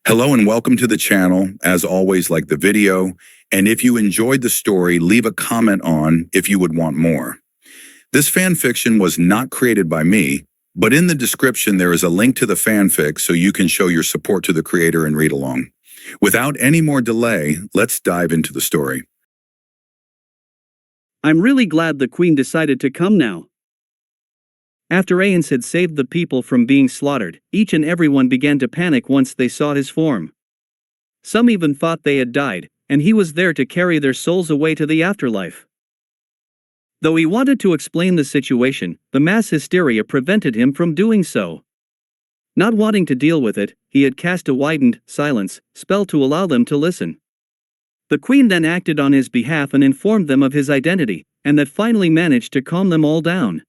Hello and welcome to the channel. As always, like the video, and if you enjoyed the story, leave a comment on if you would want more. This fan fiction was not created by me, but in the description there is a link to the fanfic so you can show your support to the creator and read along. Without any more delay, let's dive into the story. I'm really glad the Queen decided to come now. After Ainz had saved the people from being slaughtered, each and everyone began to panic once they saw his form. Some even thought they had died, and he was there to carry their souls away to the afterlife. Though he wanted to explain the situation, the mass hysteria prevented him from doing so. Not wanting to deal with it, he had cast a widened silence spell to allow them to listen. The Queen then acted on his behalf and informed them of his identity, and that finally managed to calm them all down.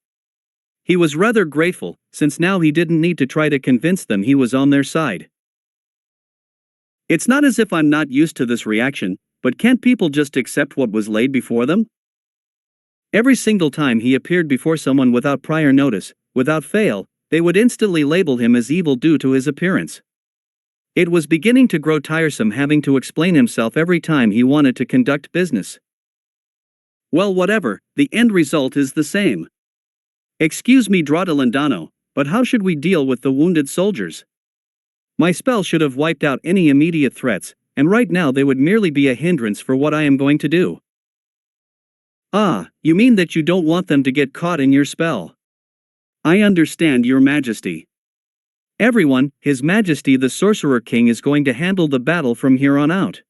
He was rather grateful, since now he didn't need to try to convince them he was on their side. It's not as if I'm not used to this reaction, but can't people just accept what was laid before them? Every single time he appeared before someone without prior notice, without fail, they would instantly label him as evil due to his appearance. It was beginning to grow tiresome having to explain himself every time he wanted to conduct business. Well, whatever, the end result is the same. Excuse me, Draudalandano, but how should we deal with the wounded soldiers? My spell should have wiped out any immediate threats, and right now they would merely be a hindrance for what I am going to do. Ah, you mean that you don't want them to get caught in your spell? I understand, Your Majesty. Everyone, His Majesty the Sorcerer King is going to handle the battle from here on out.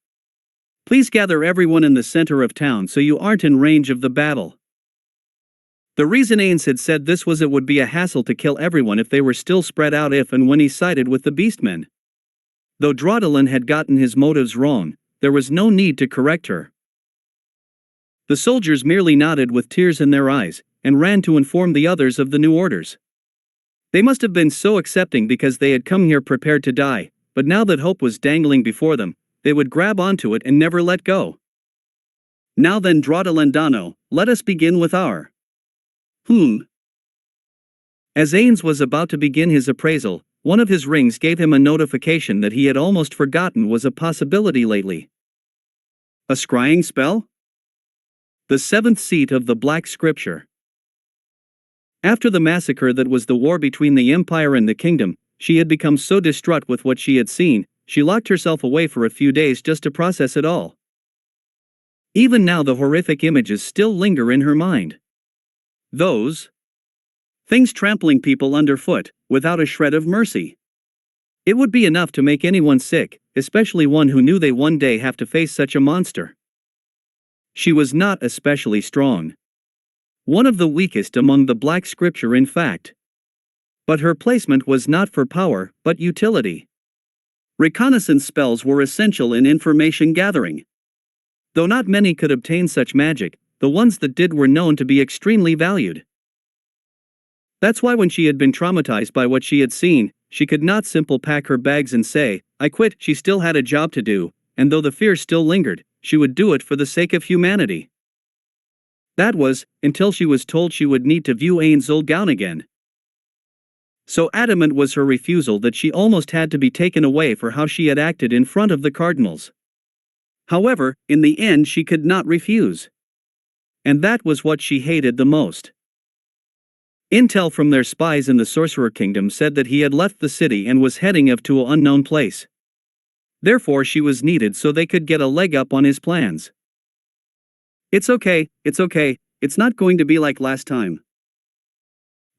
Please gather everyone in the center of town so you aren't in range of the battle. The reason Ainz had said this was it would be a hassle to kill everyone if they were still spread out if and when he sided with the Beastmen. Though Draudalan had gotten his motives wrong, there was no need to correct her. The soldiers merely nodded with tears in their eyes, and ran to inform the others of the new orders. They must have been so accepting because they had come here prepared to die, but now that hope was dangling before them, they would grab onto it and never let go. Now then, Draudalandano, let us begin with our... As Ainz was about to begin his appraisal, one of his rings gave him a notification that he had almost forgotten was a possibility lately. A scrying spell? The seventh seat of the Black Scripture. After the massacre that was the war between the Empire and the Kingdom, she had become so distraught with what she had seen, she locked herself away for a few days just to process it all. Even now the horrific images still linger in her mind. Those things trampling people underfoot, without a shred of mercy. It would be enough to make anyone sick, especially one who knew they one day have to face such a monster. She was not especially strong. One of the weakest among the Black Scripture, in fact. But her placement was not for power, but utility. Reconnaissance spells were essential in information gathering. Though not many could obtain such magic, the ones that did were known to be extremely valued. That's why when she had been traumatized by what she had seen, she could not simply pack her bags and say, I quit. She still had a job to do, and though the fear still lingered, she would do it for the sake of humanity. That was, until she was told she would need to view Ainz's old gown again. So adamant was her refusal that she almost had to be taken away for how she had acted in front of the cardinals. However, in the end she could not refuse. And that was what she hated the most. Intel from their spies in the Sorcerer Kingdom said that he had left the city and was heading off to an unknown place. Therefore she was needed so they could get a leg up on his plans. It's okay, it's not going to be like last time.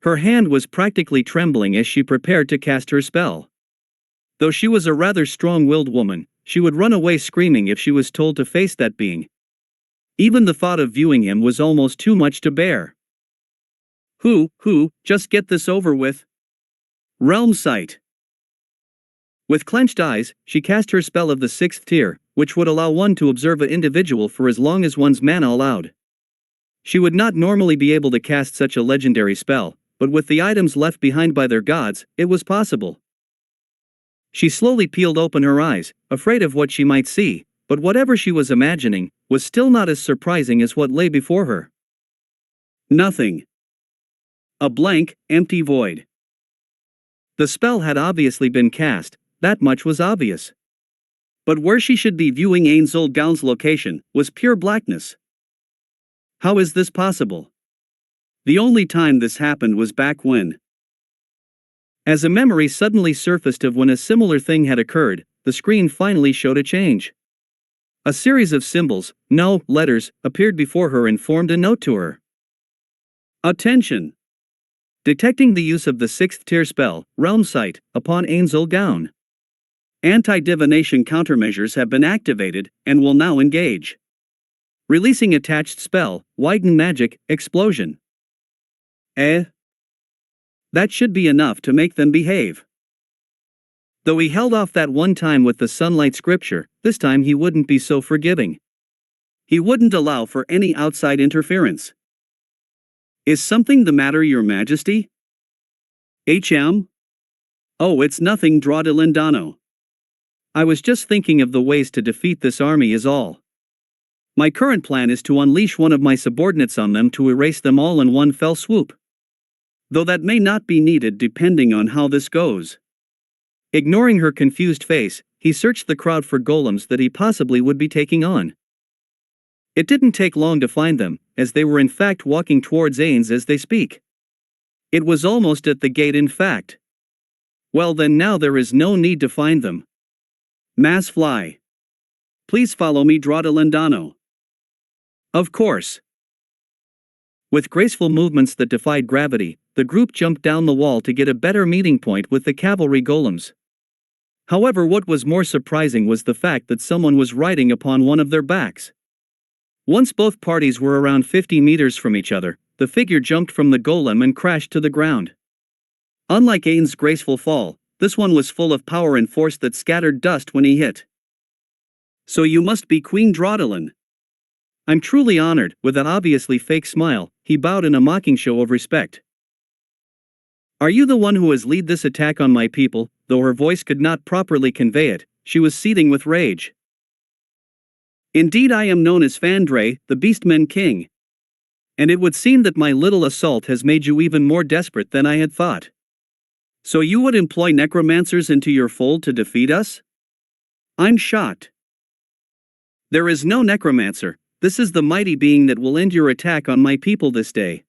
Her hand was practically trembling as she prepared to cast her spell. Though she was a rather strong-willed woman, she would run away screaming if she was told to face that being. Even the thought of viewing him was almost too much to bear. Just get this over with. Realm Sight. With clenched eyes, she cast her spell of the 6th tier, which would allow one to observe an individual for as long as one's mana allowed. She would not normally be able to cast such a legendary spell, but with the items left behind by their gods, it was possible. She slowly peeled open her eyes, afraid of what she might see, but whatever she was imagining was still not as surprising as what lay before her. Nothing. A blank, empty void. The spell had obviously been cast, that much was obvious. But where she should be viewing Ainz old gown's location was pure blackness. How is this possible? The only time this happened was back when. As a memory suddenly surfaced of when a similar thing had occurred, the screen finally showed a change. A series of symbols, no, letters, appeared before her and formed a note to her. Attention! Detecting the use of the 6th tier spell, Realm Sight, upon Ainz old gown. Anti-divination countermeasures have been activated, and will now engage. Releasing attached spell, Widen Magic, Explosion. That should be enough to make them behave. Though he held off that one time with the sunlight scripture, this time he wouldn't be so forgiving. He wouldn't allow for any outside interference. Is something the matter, Your Majesty? HM? Oh, it's nothing, Dra de Lindano. I was just thinking of the ways to defeat this army is all. My current plan is to unleash one of my subordinates on them to erase them all in one fell swoop. Though that may not be needed depending on how this goes. Ignoring her confused face, he searched the crowd for golems that he possibly would be taking on. It didn't take long to find them, as they were in fact walking towards Ainz as they speak. It was almost at the gate in fact. Well then, now there is no need to find them. Mass fly. Please follow me, Dra de Lindano. Of course. With graceful movements that defied gravity, the group jumped down the wall to get a better meeting point with the cavalry golems. However, what was more surprising was the fact that someone was riding upon one of their backs. Once both parties were around 50 meters from each other, the figure jumped from the golem and crashed to the ground. Unlike Ainz's graceful fall, this one was full of power and force that scattered dust when he hit. So you must be Queen Drawdalin. I'm truly honored. With an obviously fake smile, he bowed in a mocking show of respect. Are you the one who has led this attack on my people? Though her voice could not properly convey it, she was seething with rage. Indeed, I am known as Fandre, the Beastmen King. And it would seem that my little assault has made you even more desperate than I had thought. So you would employ necromancers into your fold to defeat us? I'm shocked. There is no necromancer. This is the mighty being that will end your attack on my people this day.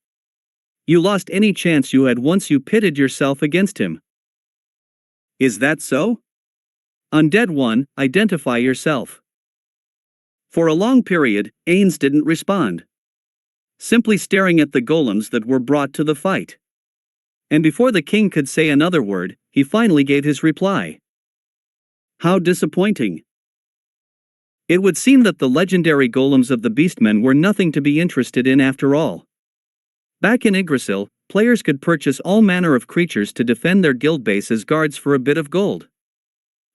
You lost any chance you had once you pitted yourself against him. Is that so? Undead one, identify yourself. For a long period, Ainz didn't respond. Simply staring at the golems that were brought to the fight. And before the king could say another word, he finally gave his reply. How disappointing. It would seem that the legendary golems of the Beastmen were nothing to be interested in after all. Back in Yggdrasil, players could purchase all manner of creatures to defend their guild base as guards for a bit of gold.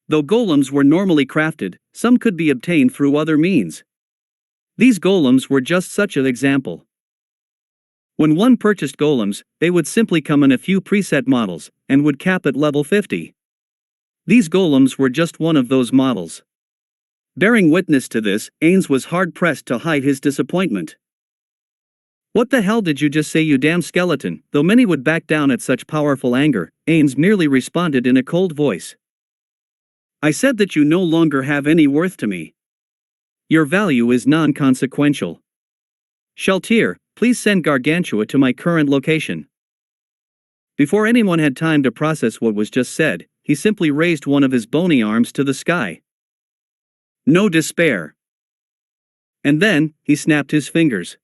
Though golems were normally crafted, some could be obtained through other means. These golems were just such an example. When one purchased golems, they would simply come in a few preset models, and would cap at level 50. These golems were just one of those models. Bearing witness to this, Ainz was hard-pressed to hide his disappointment. What the hell did you just say, you damn skeleton? Though many would back down at such powerful anger, Ainz merely responded in a cold voice. I said that you no longer have any worth to me. Your value is non-consequential. Shaltir, please send Gargantua to my current location. Before anyone had time to process what was just said, he simply raised one of his bony arms to the sky. No despair. And then, he snapped his fingers.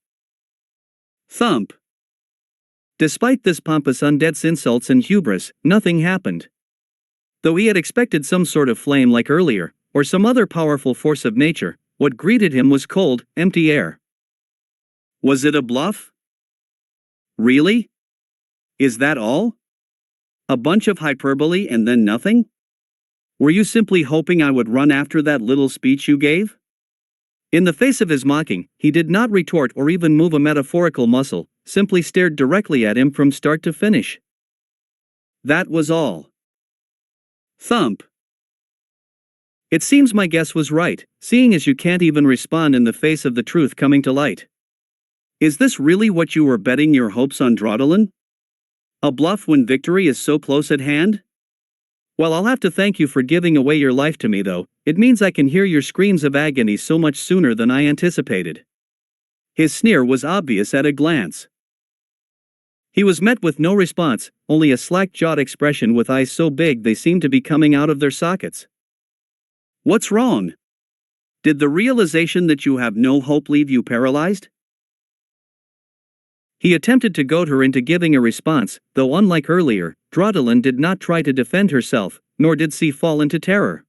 Thump. Despite this pompous undead's insults and hubris, nothing happened. Though he had expected some sort of flame like earlier, or some other powerful force of nature, what greeted him was cold, empty air. Was it a bluff? Really? Is that all? A bunch of hyperbole and then nothing? Were you simply hoping I would run after that little speech you gave? In the face of his mocking, he did not retort or even move a metaphorical muscle, simply stared directly at him from start to finish. That was all. Thump. It seems my guess was right, seeing as you can't even respond in the face of the truth coming to light. Is this really what you were betting your hopes on, Drawdalin? A bluff when victory is so close at hand? Well, I'll have to thank you for giving away your life to me though, It means I can hear your screams of agony so much sooner than I anticipated." His sneer was obvious at a glance. He was met with no response, only a slack-jawed expression with eyes so big they seemed to be coming out of their sockets. "What's wrong? Did the realization that you have no hope leave you paralyzed?" He attempted to goad her into giving a response, though unlike earlier, Draudelin did not try to defend herself, nor did she fall into terror.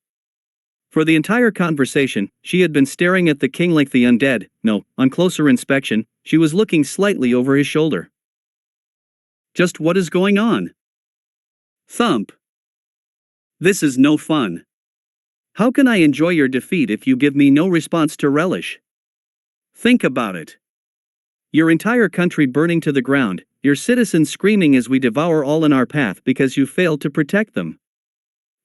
For the entire conversation, she had been staring at the king like the undead. No, on closer inspection, she was looking slightly over his shoulder. "Just what is going on?" Thump. "This is no fun. How can I enjoy your defeat if you give me no response to relish? Think about it. Your entire country burning to the ground, your citizens screaming as we devour all in our path because you failed to protect them.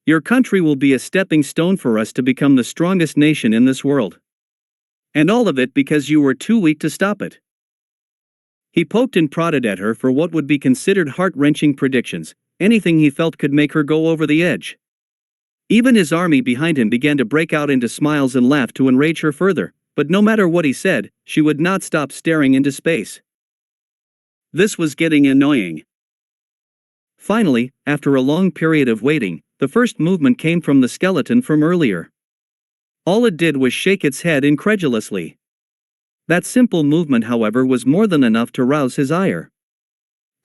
Your country will be a stepping stone for us to become the strongest nation in this world. And all of it because you were too weak to stop it." He poked and prodded at her for what would be considered heart-wrenching predictions. Anything he felt could make her go over the edge. Even his army behind him began to break out into smiles and laugh to enrage her further, but no matter what he said, she would not stop staring into space. This was getting annoying. Finally, after a long period of waiting, the first movement came from the skeleton from earlier. All it did was shake its head incredulously. That simple movement, however, was more than enough to rouse his ire.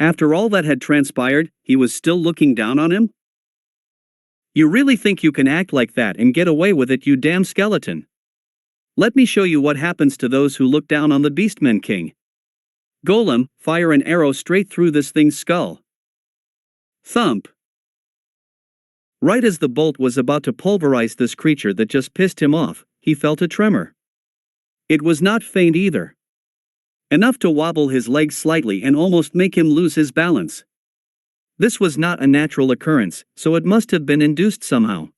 After all that had transpired, he was still looking down on him? "You really think you can act like that and get away with it, you damn skeleton? Let me show you what happens to those who look down on the Beastmen King. Golem, fire an arrow straight through this thing's skull." Thump. Right as the bolt was about to pulverize this creature that just pissed him off, he felt a tremor. It was not faint either. Enough to wobble his legs slightly and almost make him lose his balance. This was not a natural occurrence, so it must have been induced somehow.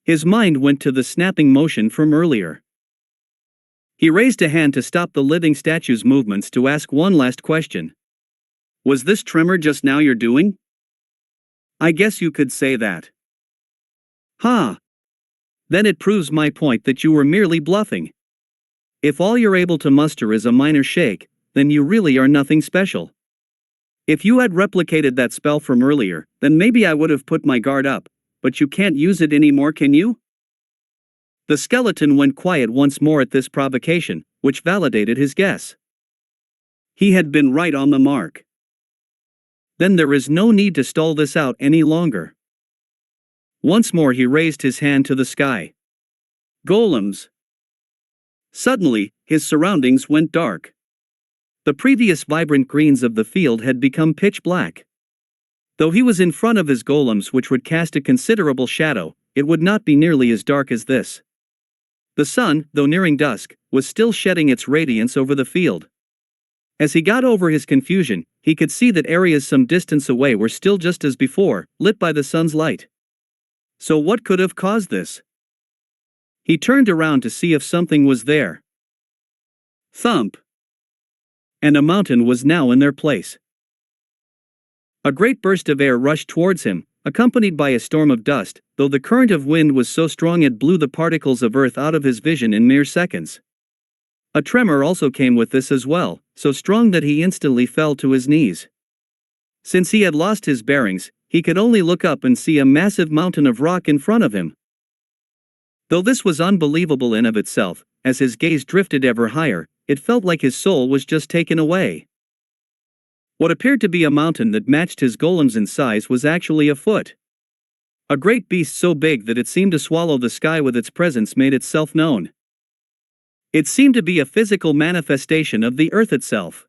His mind went to the snapping motion from earlier. He raised a hand to stop the living statue's movements to ask one last question. "Was this tremor just now your doing?" "I guess you could say that." "Ha! Then it proves my point that you were merely bluffing. If all you're able to muster is a minor shake, then you really are nothing special. If you had replicated that spell from earlier, then maybe I would have put my guard up, but you can't use it anymore, can you?" The skeleton went quiet once more at this provocation, which validated his guess. He had been right on the mark. Then there is no need to stall this out any longer. Once more he raised his hand to the sky. "Golems." Suddenly, his surroundings went dark. The previous vibrant greens of the field had become pitch black. Though he was in front of his golems, which would cast a considerable shadow, it would not be nearly as dark as this. The sun, though nearing dusk, was still shedding its radiance over the field. As he got over his confusion, he could see that areas some distance away were still just as before, lit by the sun's light. So what could have caused this? He turned around to see if something was there. Thump. And a mountain was now in their place. A great burst of air rushed towards him, accompanied by a storm of dust, though the current of wind was so strong it blew the particles of earth out of his vision in mere seconds. A tremor also came with this as well, so strong that he instantly fell to his knees. Since he had lost his bearings, he could only look up and see a massive mountain of rock in front of him. Though this was unbelievable in of itself, as his gaze drifted ever higher, it felt like his soul was just taken away. What appeared to be a mountain that matched his golems in size was actually a foot. A great beast so big that it seemed to swallow the sky with its presence made itself known. It seemed to be a physical manifestation of the earth itself.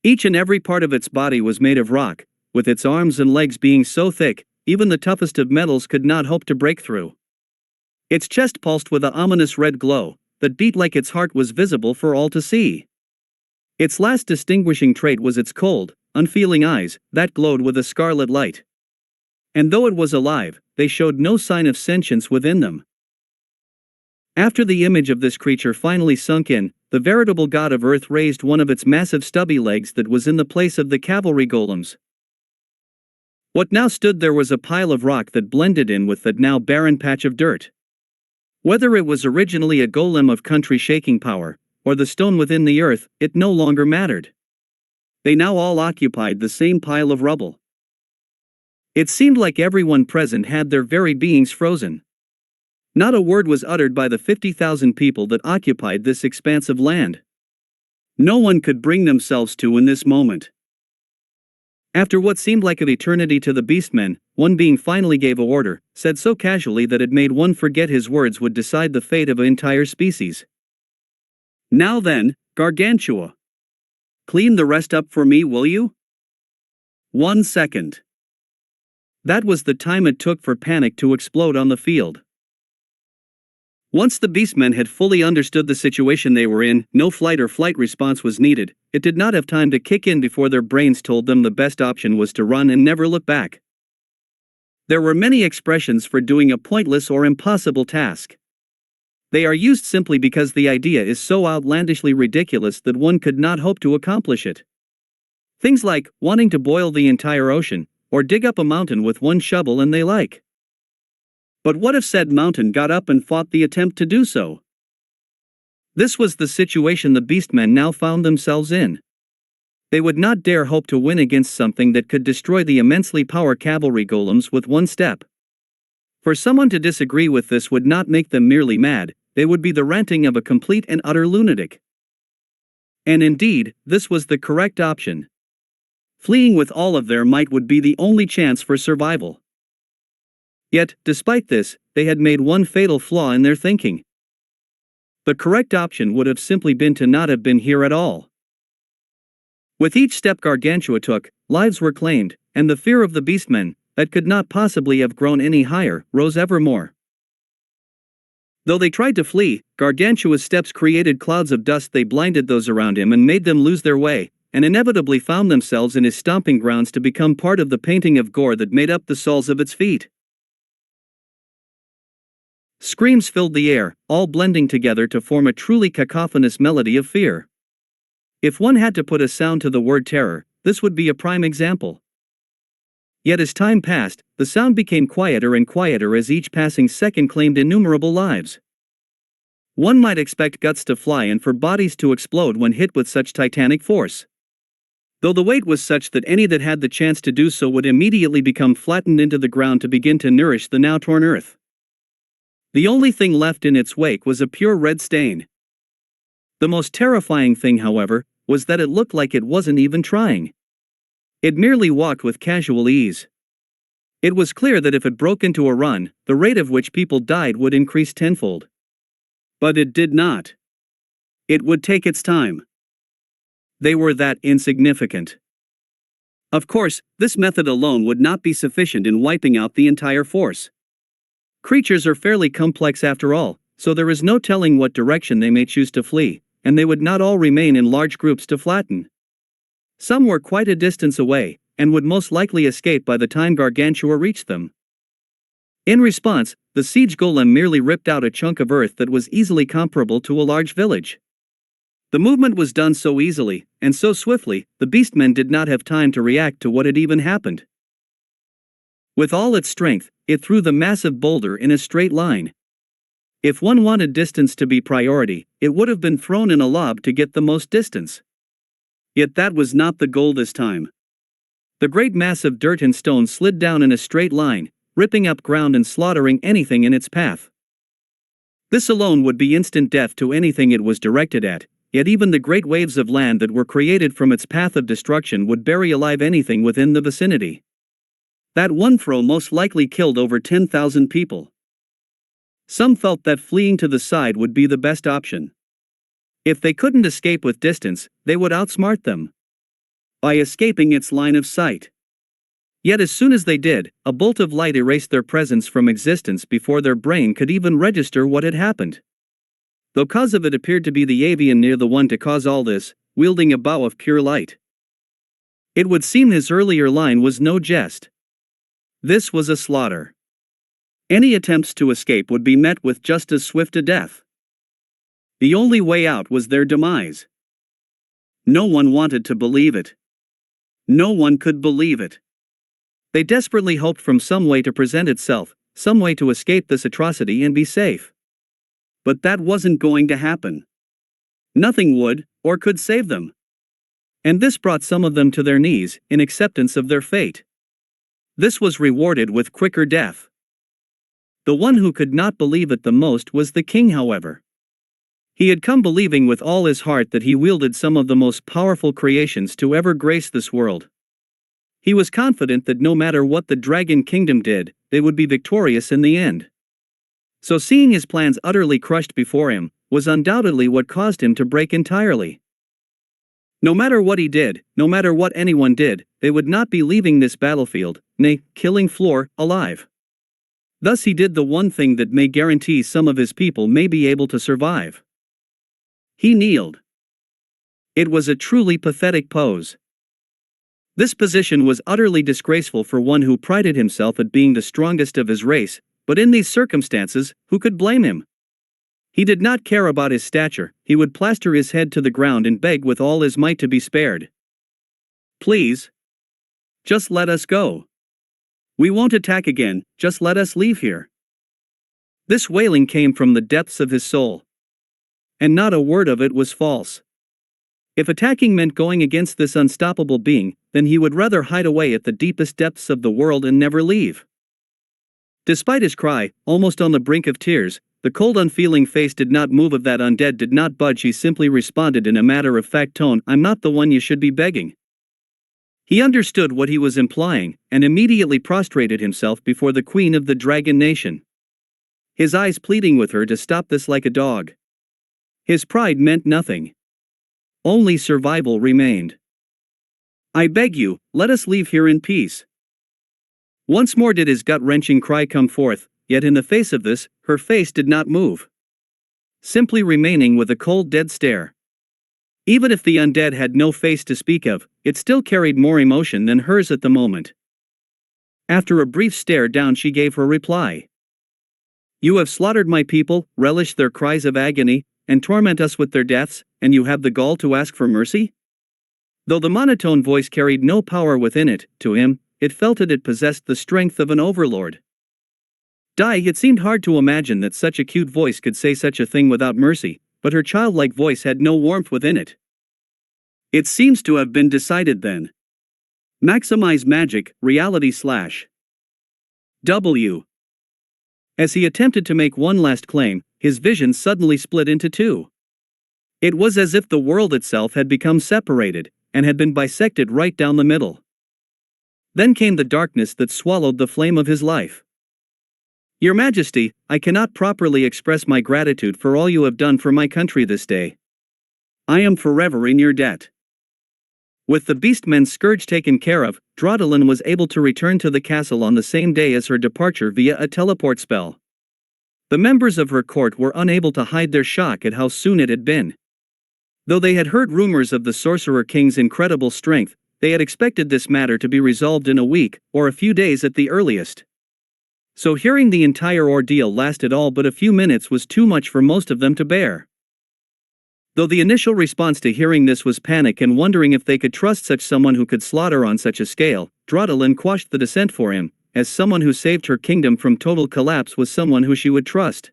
Each and every part of its body was made of rock, with its arms and legs being so thick, even the toughest of metals could not hope to break through. Its chest pulsed with an ominous red glow, that beat like its heart was visible for all to see. Its last distinguishing trait was its cold, unfeeling eyes, that glowed with a scarlet light. And though it was alive, they showed no sign of sentience within them. After the image of this creature finally sunk in, the veritable god of earth raised one of its massive stubby legs that was in the place of the cavalry golems. What now stood there was a pile of rock that blended in with that now barren patch of dirt. Whether it was originally a golem of country-shaking power, or the stone within the earth, it no longer mattered. They now all occupied the same pile of rubble. It seemed like everyone present had their very beings frozen. Not a word was uttered by the 50,000 people that occupied this expanse of land. No one could bring themselves to in this moment. After what seemed like an eternity to the beastmen, one being finally gave an order, said so casually that it made one forget his words would decide the fate of an entire species. Now then, Gargantua. Clean the rest up for me, will you? 1 second. That was the time it took for panic to explode on the field. Once the beastmen had fully understood the situation they were in, no flight or flight response was needed. It did not have time to kick in before their brains told them the best option was to run and never look back. There were many expressions for doing a pointless or impossible task. They are used simply because the idea is so outlandishly ridiculous that one could not hope to accomplish it. Things like wanting to boil the entire ocean, or dig up a mountain with one shovel and they like. But what if said mountain got up and fought the attempt to do so? This was the situation the beastmen now found themselves in. They would not dare hope to win against something that could destroy the immensely powerful cavalry golems with one step. For someone to disagree with this would not make them merely mad, they would be the ranting of a complete and utter lunatic. And indeed, this was the correct option. Fleeing with all of their might would be the only chance for survival. Yet, despite this, they had made one fatal flaw in their thinking. The correct option would have simply been to not have been here at all. With each step Gargantua took, lives were claimed, and the fear of the beastmen, that could not possibly have grown any higher, rose ever more. Though they tried to flee, Gargantua's steps created clouds of dust. They blinded those around him and made them lose their way, and inevitably found themselves in his stomping grounds to become part of the painting of gore that made up the soles of its feet. Screams filled the air, all blending together to form a truly cacophonous melody of fear. If one had to put a sound to the word terror, this would be a prime example. Yet as time passed, the sound became quieter and quieter as each passing second claimed innumerable lives. One might expect guts to fly and for bodies to explode when hit with such titanic force. Though the weight was such that any that had the chance to do so would immediately become flattened into the ground to begin to nourish the now torn earth. The only thing left in its wake was a pure red stain. The most terrifying thing, however, was that it looked like it wasn't even trying. It merely walked with casual ease. It was clear that if it broke into a run, the rate of which people died would increase tenfold. But it did not. It would take its time. They were that insignificant. Of course, this method alone would not be sufficient in wiping out the entire force. Creatures are fairly complex after all, so there is no telling what direction they may choose to flee, and they would not all remain in large groups to flatten. Some were quite a distance away, and would most likely escape by the time Gargantua reached them. In response, the siege golem merely ripped out a chunk of earth that was easily comparable to a large village. The movement was done so easily, and so swiftly, the beastmen did not have time to react to what had even happened. With all its strength, it threw the massive boulder in a straight line. If one wanted distance to be priority, it would have been thrown in a lob to get the most distance. Yet that was not the goal this time. The great mass of dirt and stone slid down in a straight line, ripping up ground and slaughtering anything in its path. This alone would be instant death to anything it was directed at, yet even the great waves of land that were created from its path of destruction would bury alive anything within the vicinity. That one throw most likely killed over 10,000 people. Some felt that fleeing to the side would be the best option. If they couldn't escape with distance, they would outsmart them by escaping its line of sight. Yet as soon as they did, a bolt of light erased their presence from existence before their brain could even register what had happened. The cause of it appeared to be the avian near the one to cause all this, wielding a bow of pure light. It would seem his earlier line was no jest. This was a slaughter. Any attempts to escape would be met with just as swift a death. The only way out was their demise. No one wanted to believe it. No one could believe it. They desperately hoped from some way to present itself, some way to escape this atrocity and be safe. But that wasn't going to happen. Nothing would, or could save them. And this brought some of them to their knees, in acceptance of their fate. This was rewarded with quicker death. The one who could not believe it the most was the king, however. He had come believing with all his heart that he wielded some of the most powerful creations to ever grace this world. He was confident that no matter what the Dragon Kingdom did, they would be victorious in the end. So seeing his plans utterly crushed before him, was undoubtedly what caused him to break entirely. No matter what he did, no matter what anyone did, they would not be leaving this battlefield, nay, killing floor, alive. Thus he did the one thing that may guarantee some of his people may be able to survive. He kneeled. It was a truly pathetic pose. This position was utterly disgraceful for one who prided himself at being the strongest of his race, but in these circumstances, who could blame him? He did not care about his stature, he would plaster his head to the ground and beg with all his might to be spared. Please. Just let us go. We won't attack again, just let us leave here. This wailing came from the depths of his soul. And not a word of it was false. If attacking meant going against this unstoppable being, then he would rather hide away at the deepest depths of the world and never leave. Despite his cry, almost on the brink of tears, the cold unfeeling face did not move of that undead did not budge. He simply responded in a matter-of-fact tone, "I'm not the one you should be begging." He understood what he was implying, and immediately prostrated himself before the queen of the Dragon Nation. His eyes pleading with her to stop this like a dog. His pride meant nothing. Only survival remained. "I beg you, let us leave here in peace." Once more did his gut-wrenching cry come forth, yet in the face of this, her face did not move. Simply remaining with a cold dead stare. Even if the undead had no face to speak of, it still carried more emotion than hers at the moment. After a brief stare down she gave her reply. "You have slaughtered my people, relished their cries of agony, and torment us with their deaths, and you have the gall to ask for mercy?" Though the monotone voice carried no power within it, to him, it felt it possessed the strength of an overlord. It seemed hard to imagine that such a cute voice could say such a thing without mercy, but her childlike voice had no warmth within it. "It seems to have been decided then. Maximize magic, reality / W." As he attempted to make one last claim, his vision suddenly split into two. It was as if the world itself had become separated, and had been bisected right down the middle. Then came the darkness that swallowed the flame of his life. "Your Majesty, I cannot properly express my gratitude for all you have done for my country this day. I am forever in your debt." With the beastmen's scourge taken care of, Draudelin was able to return to the castle on the same day as her departure via a teleport spell. The members of her court were unable to hide their shock at how soon it had been. Though they had heard rumors of the Sorcerer King's incredible strength, they had expected this matter to be resolved in a week, or a few days at the earliest. So hearing the entire ordeal lasted all but a few minutes was too much for most of them to bear. Though the initial response to hearing this was panic and wondering if they could trust such someone who could slaughter on such a scale, Draudelin quashed the dissent for him, as someone who saved her kingdom from total collapse was someone who she would trust.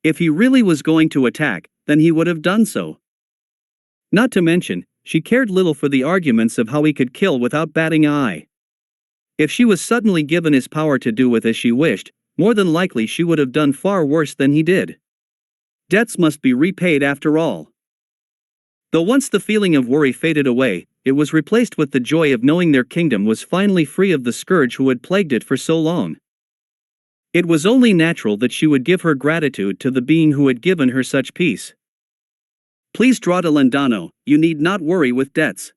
If he really was going to attack, then he would have done so. Not to mention, she cared little for the arguments of how he could kill without batting an eye. If she was suddenly given his power to do with as she wished, more than likely she would have done far worse than he did. Debts must be repaid after all. Though once the feeling of worry faded away, it was replaced with the joy of knowing their kingdom was finally free of the scourge who had plagued it for so long. It was only natural that she would give her gratitude to the being who had given her such peace. "Please, Draudelin Dano, you need not worry with debts.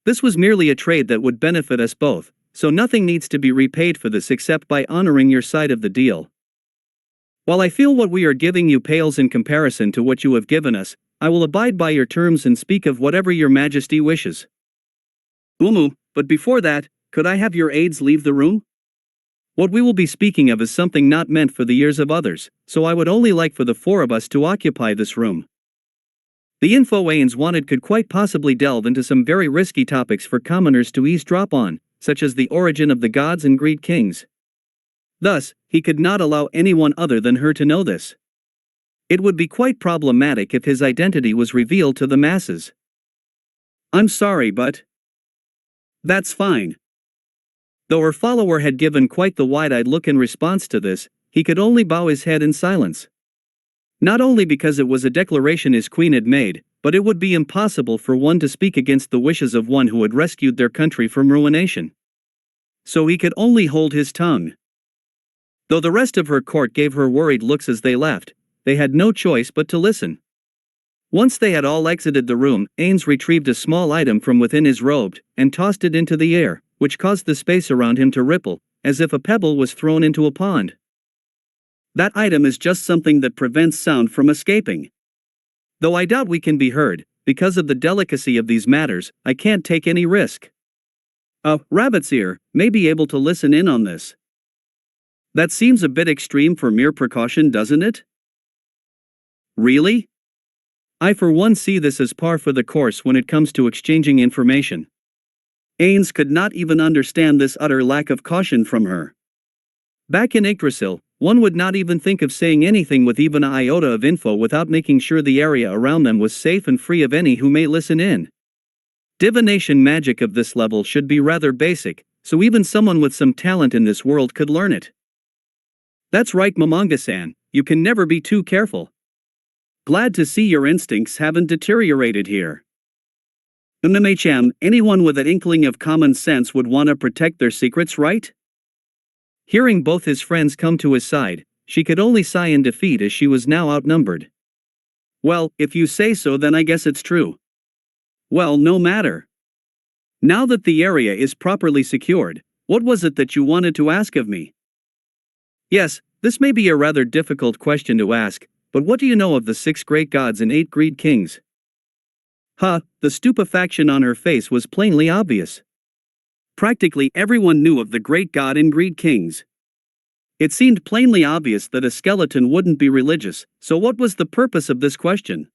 This was merely a trade that would benefit us both, so nothing needs to be repaid for this except by honoring your side of the deal. While I feel what we are giving you pales in comparison to what you have given us, I will abide by your terms and speak of whatever your Majesty wishes." But before that, could I have your aides leave the room? What we will be speaking of is something not meant for the ears of others, so I would only like for the four of us to occupy this room. The info Ainz wanted could quite possibly delve into some very risky topics for commoners to eavesdrop on, such as the origin of the gods and greed kings. Thus, he could not allow anyone other than her to know this. It would be quite problematic if his identity was revealed to the masses. "I'm sorry, but..." "That's fine." Though her follower had given quite the wide-eyed look in response to this, he could only bow his head in silence. Not only because it was a declaration his queen had made, but it would be impossible for one to speak against the wishes of one who had rescued their country from ruination. So he could only hold his tongue. Though the rest of her court gave her worried looks as they left, they had no choice but to listen. Once they had all exited the room, Ainz retrieved a small item from within his robe and tossed it into the air, which caused the space around him to ripple, as if a pebble was thrown into a pond. "That item is just something that prevents sound from escaping. Though I doubt we can be heard, because of the delicacy of these matters, I can't take any risk. A rabbit's ear may be able to listen in on this." That seems a bit extreme for mere precaution, doesn't it? Really? I for one see this as par for the course when it comes to exchanging information. Ainz could not even understand this utter lack of caution from her. Back in Yggdrasil, one would not even think of saying anything with even an iota of info without making sure the area around them was safe and free of any who may listen in. Divination magic of this level should be rather basic, so even someone with some talent in this world could learn it. That's right, Momonga-san, you can never be too careful. Glad to see your instincts haven't deteriorated here. Anyone with an inkling of common sense would want to protect their secrets, right? Hearing both his friends come to his side, she could only sigh in defeat as she was now outnumbered. Well, if you say so, then I guess it's true. Well, no matter. Now that the area is properly secured, what was it that you wanted to ask of me? Yes, this may be a rather difficult question to ask, but what do you know of the 6 great gods and 8 greed kings? The stupefaction on her face was plainly obvious. Practically everyone knew of the great god and greed kings. It seemed plainly obvious that a skeleton wouldn't be religious, so what was the purpose of this question?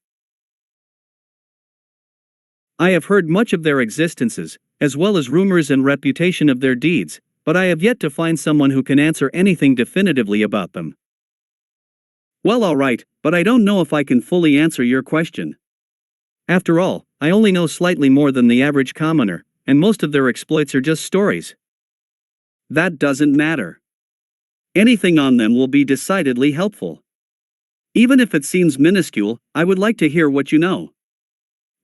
I have heard much of their existences, as well as rumors and reputation of their deeds, but I have yet to find someone who can answer anything definitively about them. Well, alright, but I don't know if I can fully answer your question. After all, I only know slightly more than the average commoner, and most of their exploits are just stories. That doesn't matter. Anything on them will be decidedly helpful. Even if it seems minuscule, I would like to hear what you know.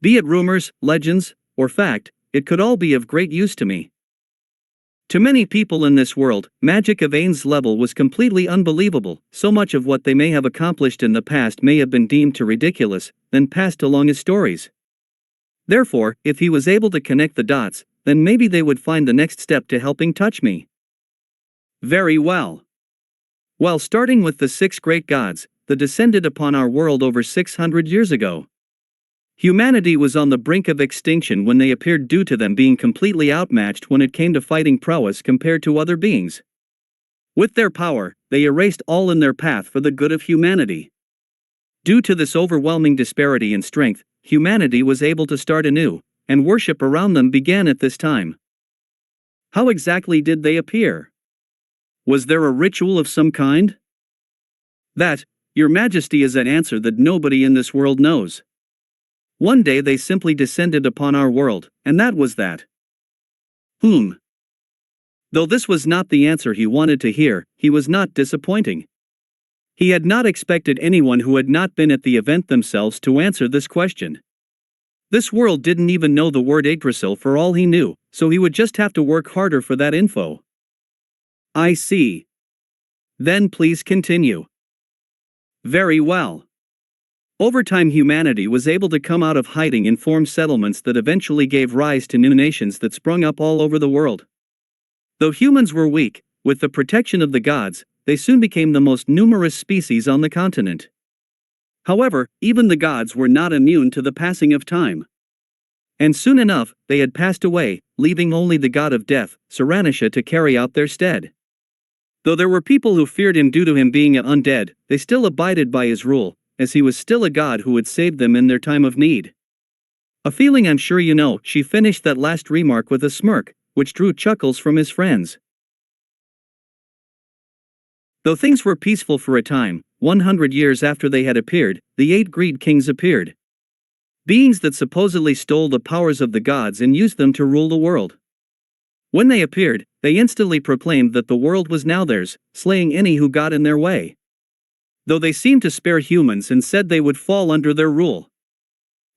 Be it rumors, legends, or fact, it could all be of great use to me. To many people in this world, magic of Ainz level was completely unbelievable. So much of what they may have accomplished in the past may have been deemed too ridiculous, then passed along as stories. Therefore, if he was able to connect the dots, then maybe they would find the next step to helping touch me. Very well. While starting with the 6 great gods, that descended upon our world over 600 years ago. Humanity was on the brink of extinction when they appeared due to them being completely outmatched when it came to fighting prowess compared to other beings. With their power, they erased all in their path for the good of humanity. Due to this overwhelming disparity in strength, humanity was able to start anew, and worship around them began at this time. How exactly did they appear? Was there a ritual of some kind? That, Your Majesty, is an answer that nobody in this world knows. One day they simply descended upon our world, and that was that. Though this was not the answer he wanted to hear, he was not disappointing. He had not expected anyone who had not been at the event themselves to answer this question. This world didn't even know the word Yggdrasil for all he knew, so he would just have to work harder for that info. I see. Then please continue. Very well. Over time, humanity was able to come out of hiding and form settlements that eventually gave rise to new nations that sprung up all over the world. Though humans were weak, with the protection of the gods, they soon became the most numerous species on the continent. However, even the gods were not immune to the passing of time. And soon enough, they had passed away, leaving only the god of death, Saranisha, to carry out their stead. Though there were people who feared him due to him being an undead, they still abided by his rule, as he was still a god who would save them in their time of need. A feeling I'm sure you know. She finished that last remark with a smirk, which drew chuckles from his friends. Though things were peaceful for a time, 100 years after they had appeared, the 8 greed kings appeared. Beings that supposedly stole the powers of the gods and used them to rule the world. When they appeared, they instantly proclaimed that the world was now theirs, slaying any who got in their way. Though they seemed to spare humans and said they would fall under their rule.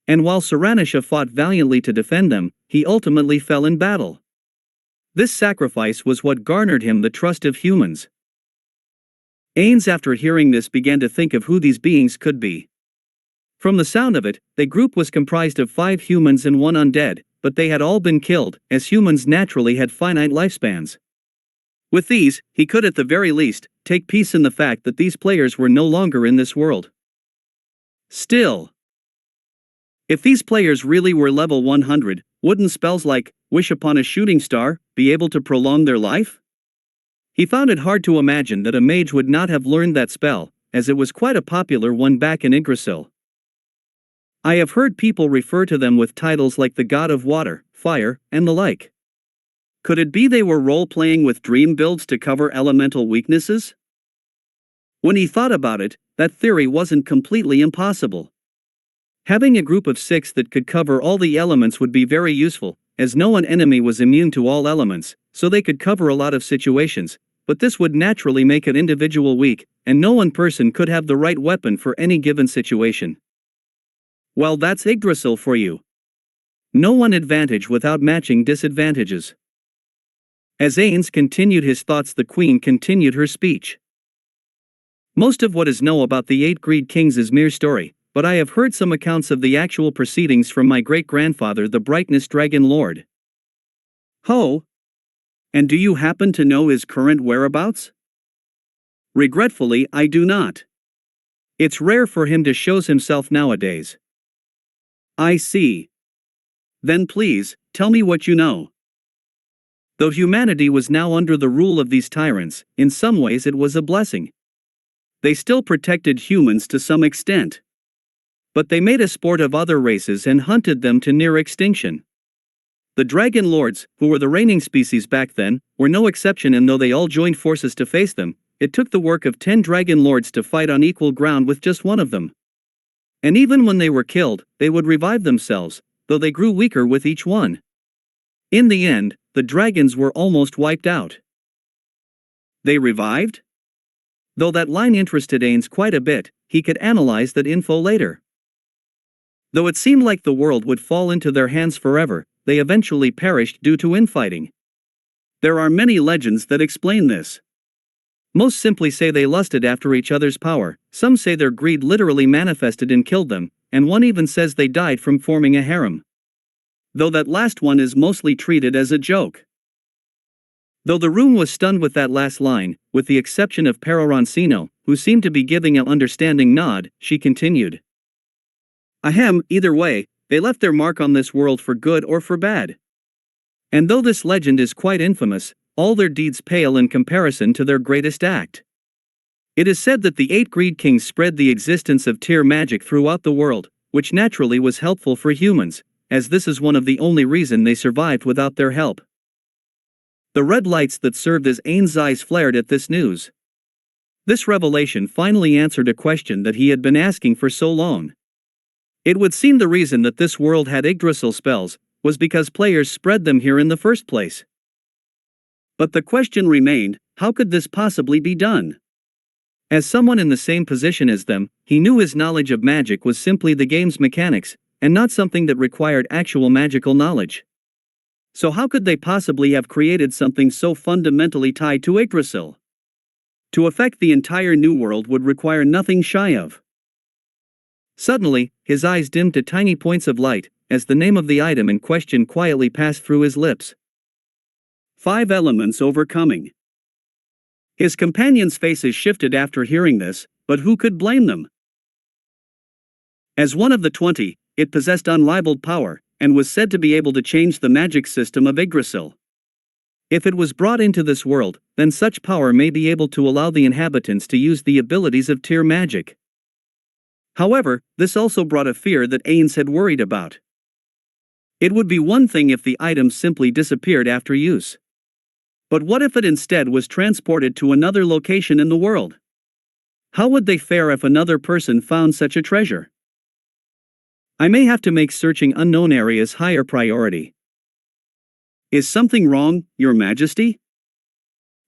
And while Saranisha fought valiantly to defend them, he ultimately fell in battle. This sacrifice was what garnered him the trust of humans. Ainz, after hearing this, began to think of who these beings could be. From the sound of it, the group was comprised of 5 humans and 1 undead, but they had all been killed, as humans naturally had finite lifespans. With these, he could at the very least take peace in the fact that these players were no longer in this world. Still, if these players really were level 100, wouldn't spells like Wish Upon a Shooting Star be able to prolong their life? He found it hard to imagine that a mage would not have learned that spell, as it was quite a popular one back in Yggdrasil. I have heard people refer to them with titles like the God of Water, Fire, and the like. Could it be they were role-playing with dream builds to cover elemental weaknesses? When he thought about it, that theory wasn't completely impossible. Having a group of 6 that could cover all the elements would be very useful, as no one enemy was immune to all elements, so they could cover a lot of situations, but this would naturally make an individual weak, and no one person could have the right weapon for any given situation. Well, that's Yggdrasil for you. No one advantage without matching disadvantages. As Ainz continued his thoughts, the queen continued her speech. Most of what is known about the 8 greed kings is mere story, but I have heard some accounts of the actual proceedings from my great-grandfather, the Brightness Dragon Lord. Ho! And do you happen to know his current whereabouts? Regretfully, I do not. It's rare for him to show himself nowadays. I see. Then please, tell me what you know. Though humanity was now under the rule of these tyrants, in some ways it was a blessing. They still protected humans to some extent. But they made a sport of other races and hunted them to near extinction. The Dragon Lords, who were the reigning species back then, were no exception, and though they all joined forces to face them, it took the work of 10 Dragon Lords to fight on equal ground with just one of them. And even when they were killed, they would revive themselves, though they grew weaker with each one. In the end, the dragons were almost wiped out. They revived? Though that line interested Ainz quite a bit, he could analyze that info later. Though it seemed like the world would fall into their hands forever, they eventually perished due to infighting. There are many legends that explain this. Most simply say they lusted after each other's power, some say their greed literally manifested and killed them, and one even says they died from forming a harem. Though that last one is mostly treated as a joke. Though the room was stunned with that last line, with the exception of Pero Roncino, who seemed to be giving an understanding nod, she continued. Ahem, either way, they left their mark on this world for good or for bad. And though this legend is quite infamous, all their deeds pale in comparison to their greatest act. It is said that the 8 greed kings spread the existence of tier magic throughout the world, which naturally was helpful for humans, as this is one of the only reason they survived without their help. The red lights that served as Ainz's eyes flared at this news. This revelation finally answered a question that he had been asking for so long. It would seem the reason that this world had Yggdrasil spells was because players spread them here in the first place. But the question remained, how could this possibly be done? As someone in the same position as them, he knew his knowledge of magic was simply the game's mechanics, and not something that required actual magical knowledge. So how could they possibly have created something so fundamentally tied to Yggdrasil? To affect the entire new world would require nothing shy of. Suddenly, his eyes dimmed to tiny points of light, as the name of the item in question quietly passed through his lips. 5 elements overcoming. His companions' faces shifted after hearing this, but who could blame them? As one of the 20, it possessed unrivaled power, and was said to be able to change the magic system of Yggdrasil. If it was brought into this world, then such power may be able to allow the inhabitants to use the abilities of tier magic. However, this also brought a fear that Ainz had worried about. It would be one thing if the item simply disappeared after use. But what if it instead was transported to another location in the world? How would they fare if another person found such a treasure? I may have to make searching unknown areas higher priority. Is something wrong, Your Majesty?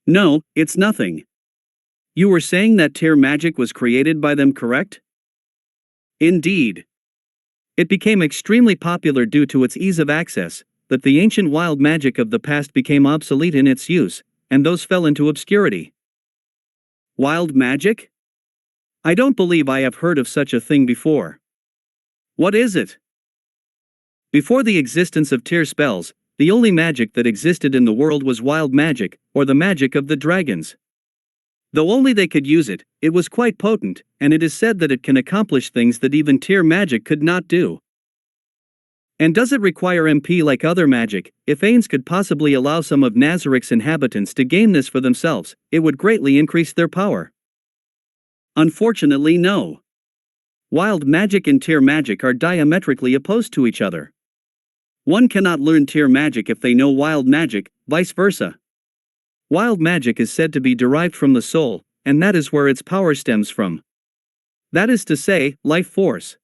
No, it's nothing. You were saying that tier magic was created by them, correct? Indeed. It became extremely popular due to its ease of access, that the ancient wild magic of the past became obsolete in its use, and those fell into obscurity. Wild magic? I don't believe I have heard of such a thing before. What is it? Before the existence of tier spells, the only magic that existed in the world was wild magic, or the magic of the dragons. Though only they could use it, it was quite potent, and it is said that it can accomplish things that even tier magic could not do. And does it require MP like other magic? If Ainz could possibly allow some of Nazaryk's inhabitants to gain this for themselves, it would greatly increase their power. Unfortunately, no. Wild magic and tier magic are diametrically opposed to each other. One cannot learn tier magic if they know wild magic, vice versa. Wild magic is said to be derived from the soul, and that is where its power stems from. That is to say, life force.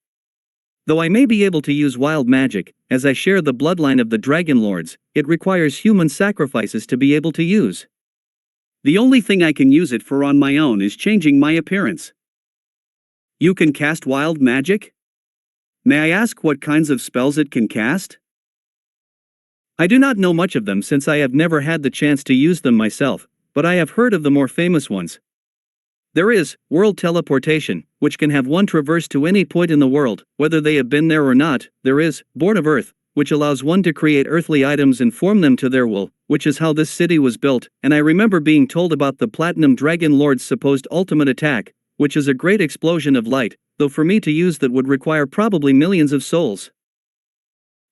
Though I may be able to use wild magic, as I share the bloodline of the Dragon Lords, it requires human sacrifices to be able to use. The only thing I can use it for on my own is changing my appearance. You can cast wild magic? May I ask what kinds of spells it can cast? I do not know much of them since I have never had the chance to use them myself, but I have heard of the more famous ones. There is world teleportation, which can have one traverse to any point in the world, whether they have been there or not. There is Born of Earth, which allows one to create earthly items and form them to their will, which is how this city was built, and I remember being told about the Platinum Dragon Lord's supposed ultimate attack, which is a great explosion of light, though for me to use that would require probably millions of souls.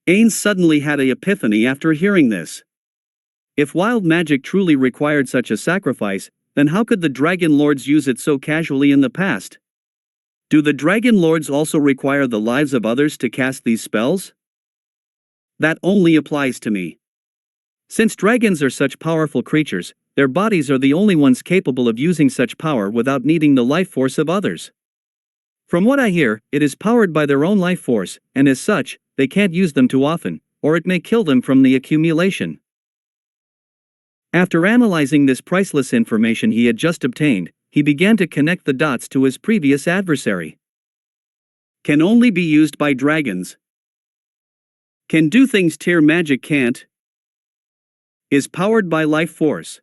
Ainz suddenly had an epiphany after hearing this. If wild magic truly required such a sacrifice, then how could the Dragon Lords use it so casually in the past? Do the Dragon Lords also require the lives of others to cast these spells? That only applies to me. Since dragons are such powerful creatures, their bodies are the only ones capable of using such power without needing the life force of others. From what I hear, it is powered by their own life force, and as such, they can't use them too often, or it may kill them from the accumulation. After analyzing this priceless information he had just obtained, he began to connect the dots to his previous adversary. Can only be used by dragons. Can do things tier magic can't. Is powered by life force.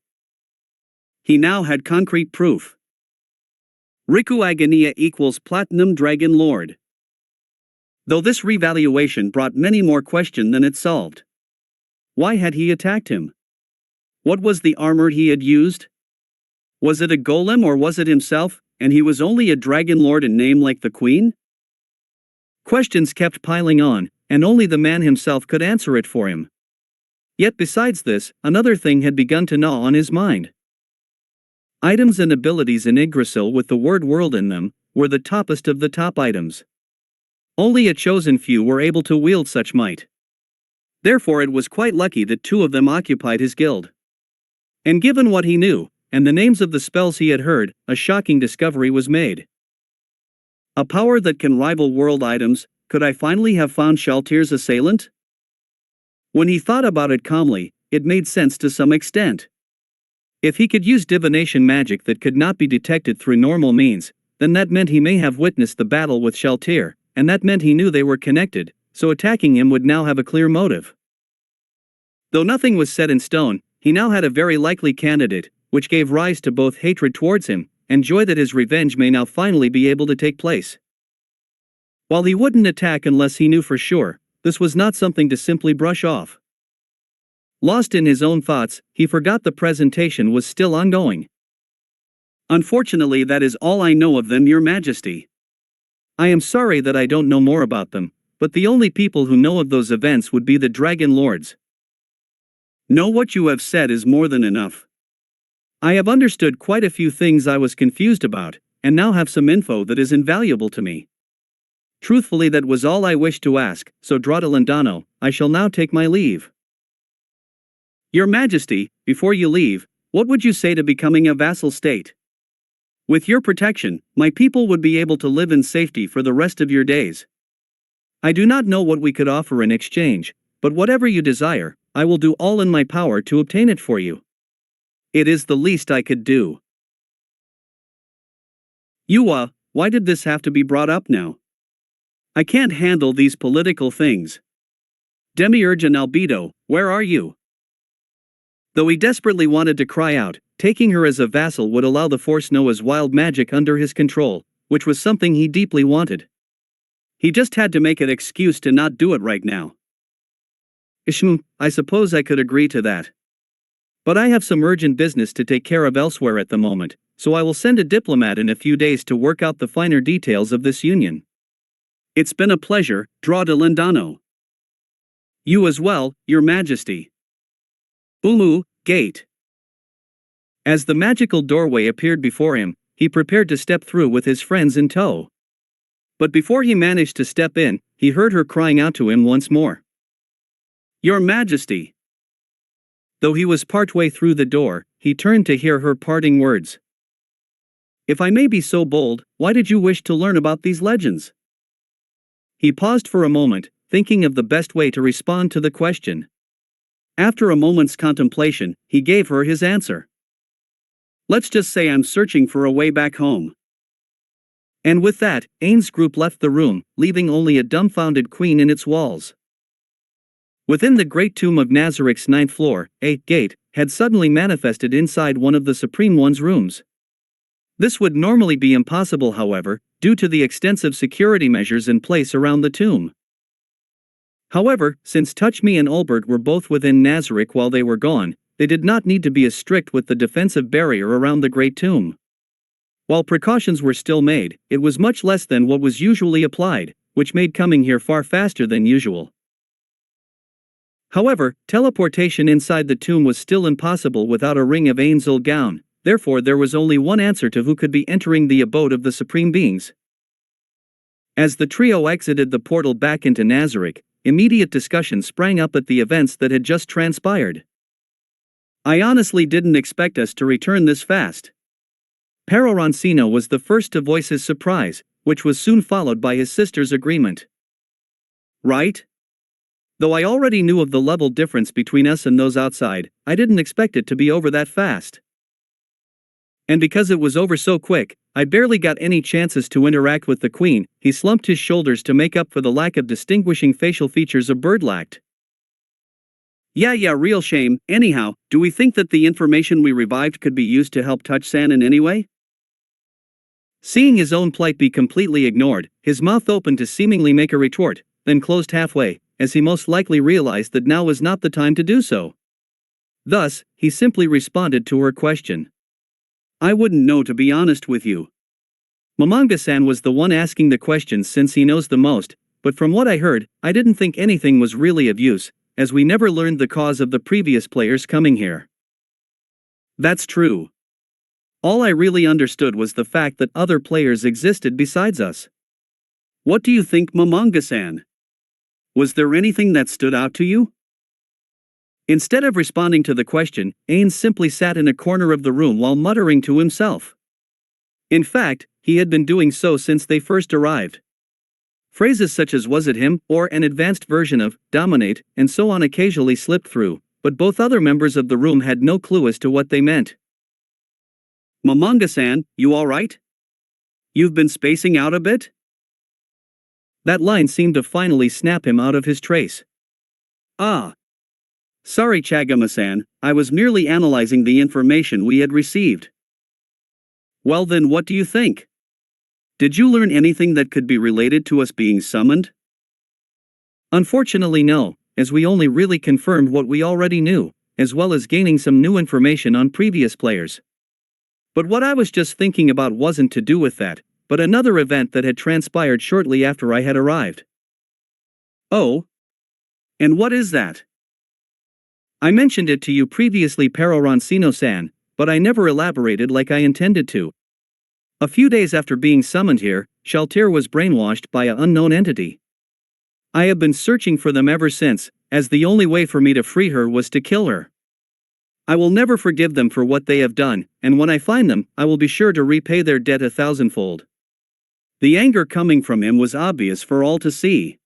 He now had concrete proof. Riku Agonia equals Platinum Dragon Lord. Though this revaluation brought many more questions than it solved. Why had he attacked him? What was the armor he had used? Was it a golem or was it himself, and he was only a dragon lord in name like the queen? Questions kept piling on, and only the man himself could answer it for him. Yet besides this, another thing had begun to gnaw on his mind. Items and abilities in Yggdrasil with the word world in them were the toppest of the top items. Only a chosen few were able to wield such might. Therefore it was quite lucky that two of them occupied his guild. And given what he knew, and the names of the spells he had heard, a shocking discovery was made. A power that can rival world items. Could I finally have found Shaltir's assailant? When he thought about it calmly, it made sense to some extent. If he could use divination magic that could not be detected through normal means, then that meant he may have witnessed the battle with Shaltir, and that meant he knew they were connected, so attacking him would now have a clear motive. Though nothing was set in stone, he now had a very likely candidate, which gave rise to both hatred towards him, and joy that his revenge may now finally be able to take place. While he wouldn't attack unless he knew for sure, this was not something to simply brush off. Lost in his own thoughts, he forgot the presentation was still ongoing. Unfortunately, that is all I know of them, Your Majesty. I am sorry that I don't know more about them, but the only people who know of those events would be the Dragon Lords. Know what you have said is more than enough. I have understood quite a few things I was confused about, and now have some info that is invaluable to me. Truthfully, that was all I wished to ask, so Dratalandano, I shall now take my leave. Your Majesty, before you leave, what would you say to becoming a vassal state? With your protection, my people would be able to live in safety for the rest of your days. I do not know what we could offer in exchange, but whatever you desire, I will do all in my power to obtain it for you. It is the least I could do. Why did this have to be brought up now? I can't handle these political things. Demiurge and Albedo, where are you? Though he desperately wanted to cry out, taking her as a vassal would allow the Force Noah's wild magic under his control, which was something he deeply wanted. He just had to make an excuse to not do it right now. I suppose I could agree to that. But I have some urgent business to take care of elsewhere at the moment, so I will send a diplomat in a few days to work out the finer details of this union. It's been a pleasure, Dra de Lindano. You as well, Your Majesty. Umu, gate. As the magical doorway appeared before him, he prepared to step through with his friends in tow. But before he managed to step in, he heard her crying out to him once more. Your Majesty. Though he was partway through the door, he turned to hear her parting words. If I may be so bold, why did you wish to learn about these legends? He paused for a moment, thinking of the best way to respond to the question. After a moment's contemplation, he gave her his answer. Let's just say I'm searching for a way back home. And with that, Ainz' group left the room, leaving only a dumbfounded queen in its walls. Within the great tomb of Nazarik's 9th floor, a gate had suddenly manifested inside one of the Supreme One's rooms. This would normally be impossible, however, due to the extensive security measures in place around the tomb. However, since Touchme and Albert were both within Nazarik while they were gone, they did not need to be as strict with the defensive barrier around the great tomb. While precautions were still made, it was much less than what was usually applied, which made coming here far faster than usual. However, teleportation inside the tomb was still impossible without a ring of Ainzul gown, therefore there was only one answer to who could be entering the abode of the Supreme Beings. As the trio exited the portal back into Nazarik, immediate discussion sprang up at the events that had just transpired. I honestly didn't expect us to return this fast. Pero Roncino was the first to voice his surprise, which was soon followed by his sister's agreement. Right? Though I already knew of the level difference between us and those outside, I didn't expect it to be over that fast. And because it was over so quick, I barely got any chances to interact with the queen. He slumped his shoulders to make up for the lack of distinguishing facial features a bird lacked. Yeah, real shame. Anyhow, do we think that the information we revived could be used to help Touch-san in any way? Seeing his own plight be completely ignored, his mouth opened to seemingly make a retort, then closed halfway, as he most likely realized that now was not the time to do so. Thus, he simply responded to her question. I wouldn't know, to be honest with you. Momonga-san was the one asking the questions since he knows the most, but from what I heard, I didn't think anything was really of use, as we never learned the cause of the previous players coming here. That's true. All I really understood was the fact that other players existed besides us. What do you think, Momonga-san? Was there anything that stood out to you? Instead of responding to the question, Ainz simply sat in a corner of the room while muttering to himself. In fact, he had been doing so since they first arrived. Phrases such as "was it him?" or an advanced version of "dominate" and so on occasionally slipped through, but both other members of the room had no clue as to what they meant. Momonga-san, you alright? You've been spacing out a bit? That line seemed to finally snap him out of his trace. Ah. Sorry, Chagama-san, I was merely analyzing the information we had received. Well then, what do you think? Did you learn anything that could be related to us being summoned? Unfortunately no, as we only really confirmed what we already knew, as well as gaining some new information on previous players. But what I was just thinking about wasn't to do with that, but another event that had transpired shortly after I had arrived. Oh? And what is that? I mentioned it to you previously, Pero Roncino-san, but I never elaborated like I intended to. A few days after being summoned here, Shaltir was brainwashed by an unknown entity. I have been searching for them ever since, as the only way for me to free her was to kill her. I will never forgive them for what they have done, and when I find them, I will be sure to repay their debt 1,000-fold. The anger coming from him was obvious for all to see.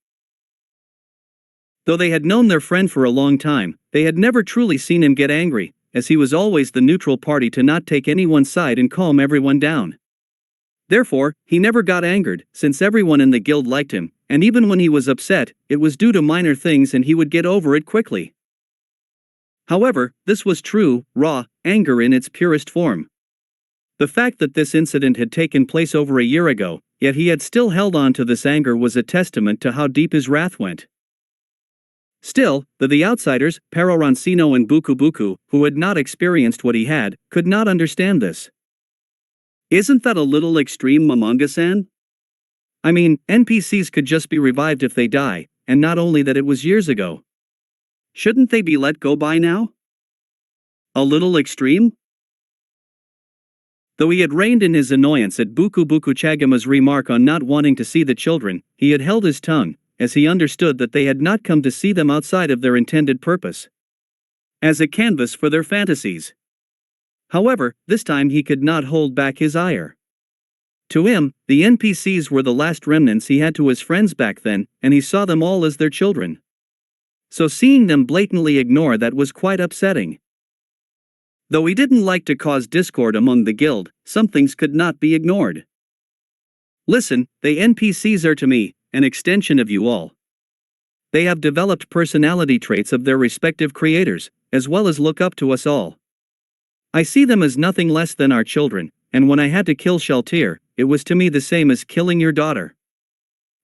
Though they had known their friend for a long time, they had never truly seen him get angry, as he was always the neutral party to not take anyone's side and calm everyone down. Therefore, he never got angered, since everyone in the guild liked him, and even when he was upset, it was due to minor things and he would get over it quickly. However, this was true, raw anger in its purest form. The fact that this incident had taken place over a year ago, yet he had still held on to this anger, was a testament to how deep his wrath went. Still, the outsiders, Pero Roncino and Buku Buku, who had not experienced what he had, could not understand this. Isn't that a little extreme, Mamanga-san? I mean, NPCs could just be revived if they die, and not only that, it was years ago. Shouldn't they be let go by now? A little extreme? Though he had reined in his annoyance at Buku Buku Chagama's remark on not wanting to see the children, he had held his tongue, as he understood that they had not come to see them outside of their intended purpose, as a canvas for their fantasies. However, this time he could not hold back his ire. To him, the NPCs were the last remnants he had to his friends back then, and he saw them all as their children. So seeing them blatantly ignore that was quite upsetting. Though he didn't like to cause discord among the guild, some things could not be ignored. Listen, the NPCs are to me an extension of you all. They have developed personality traits of their respective creators, as well as look up to us all. I see them as nothing less than our children, and when I had to kill Shaltir, it was to me the same as killing your daughter.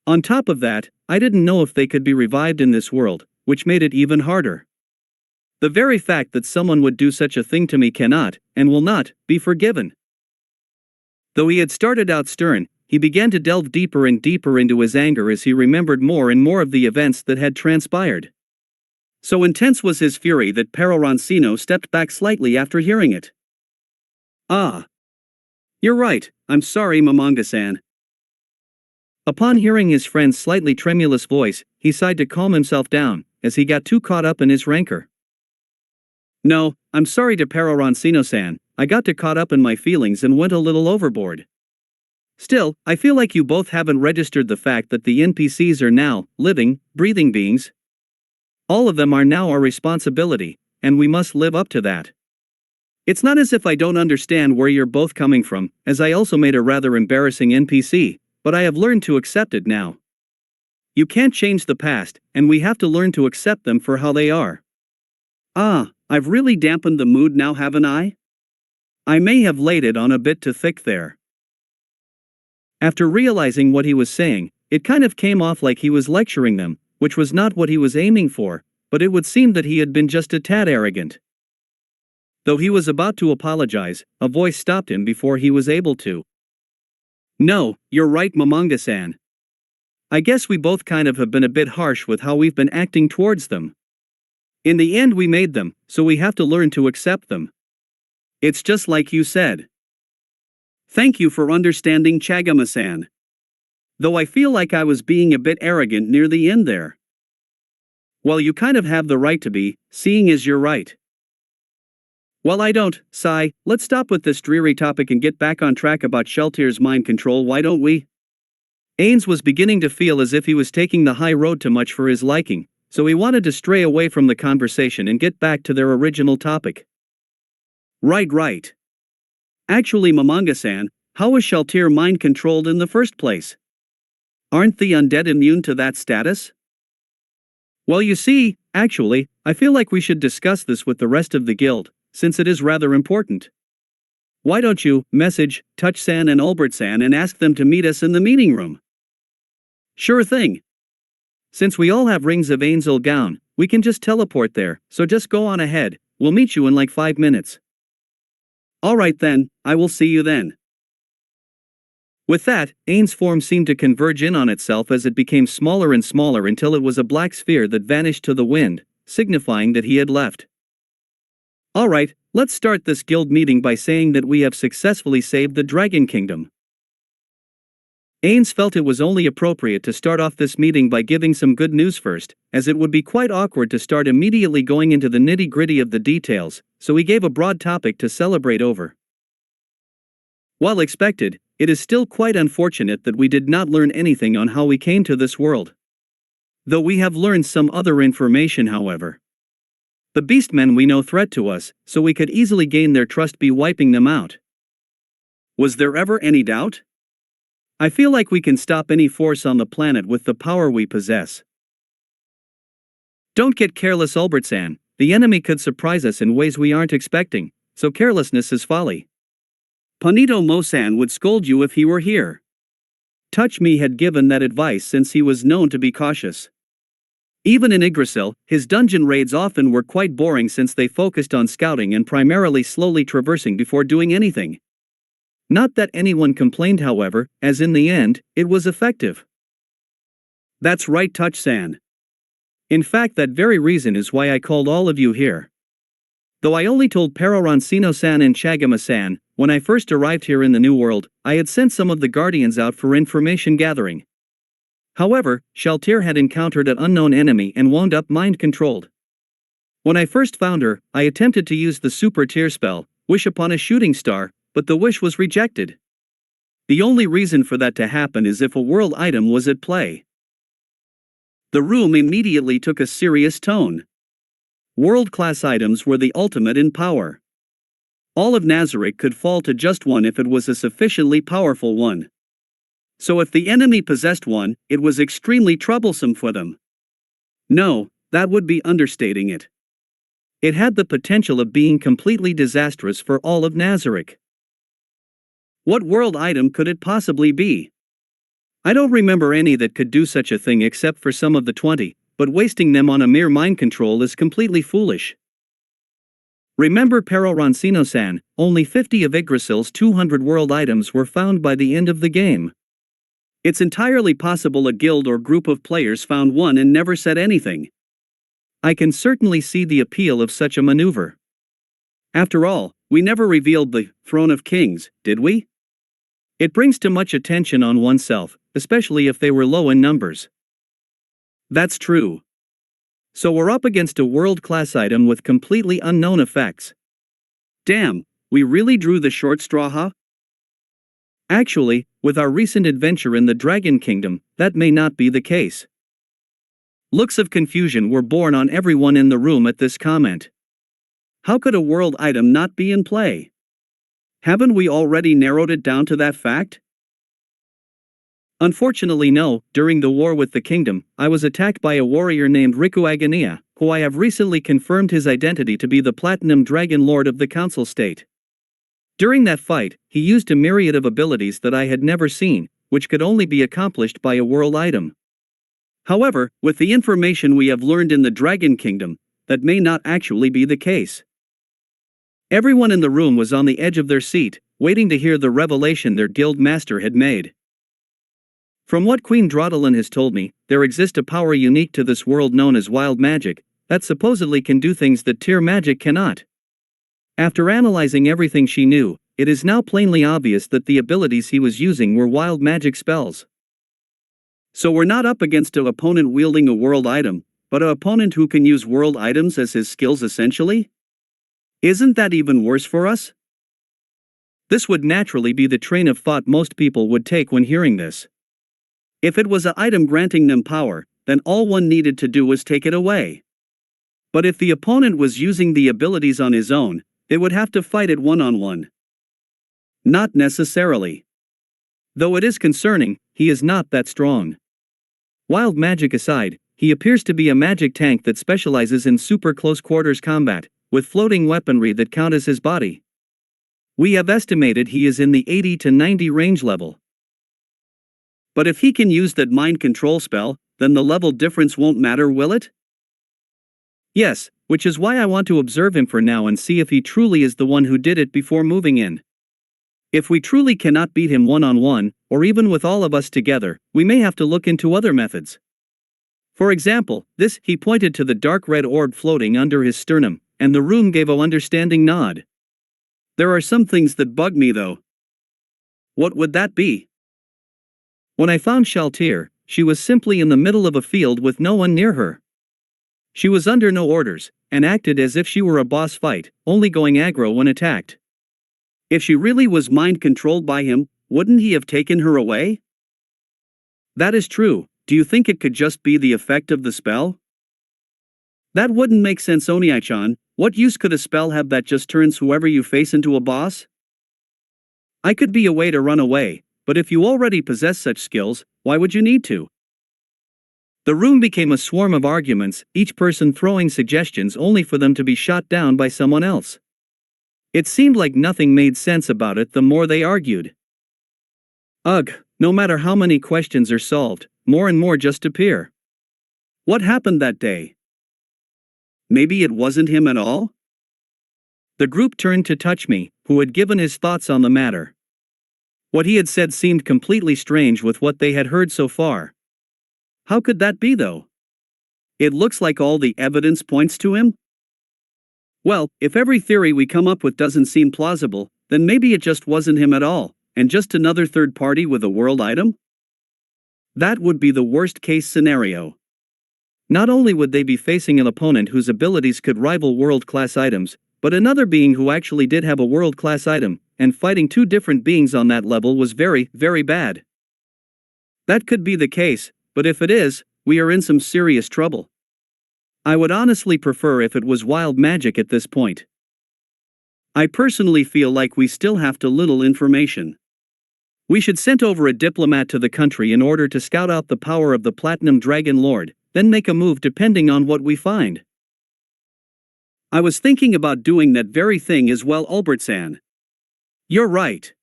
On top of that, I didn't know if they could be revived in this world, which made it even harder. The very fact that someone would do such a thing to me cannot, and will not, be forgiven. Though he had started out stern, he began to delve deeper and deeper into his anger as he remembered more and more of the events that had transpired. So intense was his fury that Pero Roncino stepped back slightly after hearing it. Ah. You're right, I'm sorry, Mamanga-san. Upon hearing his friend's slightly tremulous voice, he sighed to calm himself down, as he got too caught up in his rancor. No, I'm sorry to Pero Roncino-san, I got too caught up in my feelings and went a little overboard. Still, I feel like you both haven't registered the fact that the NPCs are now living, breathing beings. All of them are now our responsibility, and we must live up to that. It's not as if I don't understand where you're both coming from, as I also made a rather embarrassing NPC, but I have learned to accept it now. You can't change the past, and we have to learn to accept them for how they are. Ah, I've really dampened the mood now, haven't I? I may have laid it on a bit too thick there. After realizing what he was saying, it kind of came off like he was lecturing them, which was not what he was aiming for, but it would seem that he had been just a tad arrogant. Though he was about to apologize, a voice stopped him before he was able to. No, you're right, Mamanga-san. I guess we both kind of have been a bit harsh with how we've been acting towards them. In the end we made them, so we have to learn to accept them. It's just like you said. Thank you for understanding, Chagama-san. Though I feel like I was being a bit arrogant near the end there. Well, you kind of have the right to be, seeing as you're right. Well, I don't, Sai, let's stop with this dreary topic and get back on track about Shaltir's mind control, why don't we? Ainz was beginning to feel as if he was taking the high road too much for his liking, so he wanted to stray away from the conversation and get back to their original topic. Right. Actually, Mamanga-san, how is Shaltir mind controlled in the first place? Aren't the undead immune to that status? Well, you see, actually, I feel like we should discuss this with the rest of the guild, since it is rather important. Why don't you message Touch-san and Albert-san and ask them to meet us in the meeting room? Sure thing. Since we all have rings of Ainz gown, we can just teleport there, so just go on ahead, we'll meet you in like 5 minutes. Alright then, I will see you then. With that, Ainz' form seemed to converge in on itself as it became smaller and smaller until it was a black sphere that vanished to the wind, signifying that he had left. Alright, let's start this guild meeting by saying that we have successfully saved the Dragon Kingdom. Ainz felt it was only appropriate to start off this meeting by giving some good news first, as it would be quite awkward to start immediately going into the nitty-gritty of the details, so he gave a broad topic to celebrate over. While expected, it is still quite unfortunate that we did not learn anything on how we came to this world. Though we have learned some other information, however. The beastmen we know threat to us, so we could easily gain their trust by wiping them out. Was there ever any doubt? I feel like we can stop any force on the planet with the power we possess. Don't get careless, Albertsan. The enemy could surprise us in ways we aren't expecting, so carelessness is folly. Panito Mosan would scold you if he were here. Touch Me had given that advice since he was known to be cautious. Even in Yggdrasil, his dungeon raids often were quite boring since they focused on scouting and primarily slowly traversing before doing anything. Not that anyone complained, however, as in the end, it was effective. That's right, Touch-san. In fact, that very reason is why I called all of you here. Though I only told Peroroncino-san and Chagama-san, when I first arrived here in the New World, I had sent some of the Guardians out for information gathering. However, Shaltir had encountered an unknown enemy and wound up mind-controlled. When I first found her, I attempted to use the super tear spell, Wish Upon a Shooting Star, but the wish was rejected. The only reason for that to happen is if a world item was at play. The room immediately took a serious tone. World-class items were the ultimate in power. All of Nazarick could fall to just one if it was a sufficiently powerful one. So if the enemy possessed one, it was extremely troublesome for them. No, that would be understating it. It had the potential of being completely disastrous for all of Nazarick. What world item could it possibly be? I don't remember any that could do such a thing except for some of the 20, but wasting them on a mere mind control is completely foolish. Remember Peroroncino-san, only 50 of Yggdrasil's 200 world items were found by the end of the game. It's entirely possible a guild or group of players found one and never said anything. I can certainly see the appeal of such a maneuver. After all, we never revealed the Throne of Kings, did we? It brings too much attention on oneself, especially if they were low in numbers. That's true. So we're up against a world-class item with completely unknown effects. Damn, we really drew the short straw, huh? Actually, with our recent adventure in the Dragon Kingdom, that may not be the case. Looks of confusion were born on everyone in the room at this comment. How could a world item not be in play? Haven't we already narrowed it down to that fact? Unfortunately no, during the war with the kingdom, I was attacked by a warrior named Riku Agania, who I have recently confirmed his identity to be the Platinum Dragon Lord of the Council State. During that fight, he used a myriad of abilities that I had never seen, which could only be accomplished by a world item. However, with the information we have learned in the Dragon Kingdom, that may not actually be the case. Everyone in the room was on the edge of their seat, waiting to hear the revelation their guild master had made. From what Queen Draudelin has told me, there exists a power unique to this world known as wild magic, that supposedly can do things that tier magic cannot. After analyzing everything she knew, it is now plainly obvious that the abilities he was using were wild magic spells. So we're not up against an opponent wielding a world item, but an opponent who can use world items as his skills essentially? Isn't that even worse for us? This would naturally be the train of thought most people would take when hearing this. If it was an item granting them power, then all one needed to do was take it away. But if the opponent was using the abilities on his own, they would have to fight it one-on-one. Not necessarily. Though it is concerning, he is not that strong. Wild magic aside, he appears to be a magic tank that specializes in super close quarters combat, with floating weaponry that count as his body. We have estimated he is in the 80 to 90 range level. But if he can use that mind control spell, then the level difference won't matter, will it? Yes, which is why I want to observe him for now and see if he truly is the one who did it before moving in. If we truly cannot beat him one-on-one, or even with all of us together, we may have to look into other methods. For example, this, he pointed to the dark red orb floating under his sternum, and the room gave an understanding nod. There are some things that bug me though. What would that be? When I found Shaltir, she was simply in the middle of a field with no one near her. She was under no orders, and acted as if she were a boss fight, only going aggro when attacked. If she really was mind-controlled by him, wouldn't he have taken her away? That is true. Do you think it could just be the effect of the spell? That wouldn't make sense, Oniai-chan. What use could a spell have that just turns whoever you face into a boss? I could be a way to run away, but if you already possess such skills, why would you need to? The room became a swarm of arguments, each person throwing suggestions only for them to be shot down by someone else. It seemed like nothing made sense about it the more they argued. Ugh, no matter how many questions are solved, more and more just appear. What happened that day? Maybe it wasn't him at all? The group turned to Touch Me, who had given his thoughts on the matter. What he had said seemed completely strange with what they had heard so far. How could that be though? It looks like all the evidence points to him? Well, if every theory we come up with doesn't seem plausible, then maybe it just wasn't him at all, and just another third party with a world item? That would be the worst case scenario. Not only would they be facing an opponent whose abilities could rival world-class items, but another being who actually did have a world-class item, and fighting two different beings on that level was very, very bad. That could be the case, but if it is, we are in some serious trouble. I would honestly prefer if it was wild magic at this point. I personally feel like we still have too little information. We should send over a diplomat to the country in order to scout out the power of the Platinum Dragon Lord, then make a move depending on what we find. I was thinking about doing that very thing as well, Albert-san. You're right.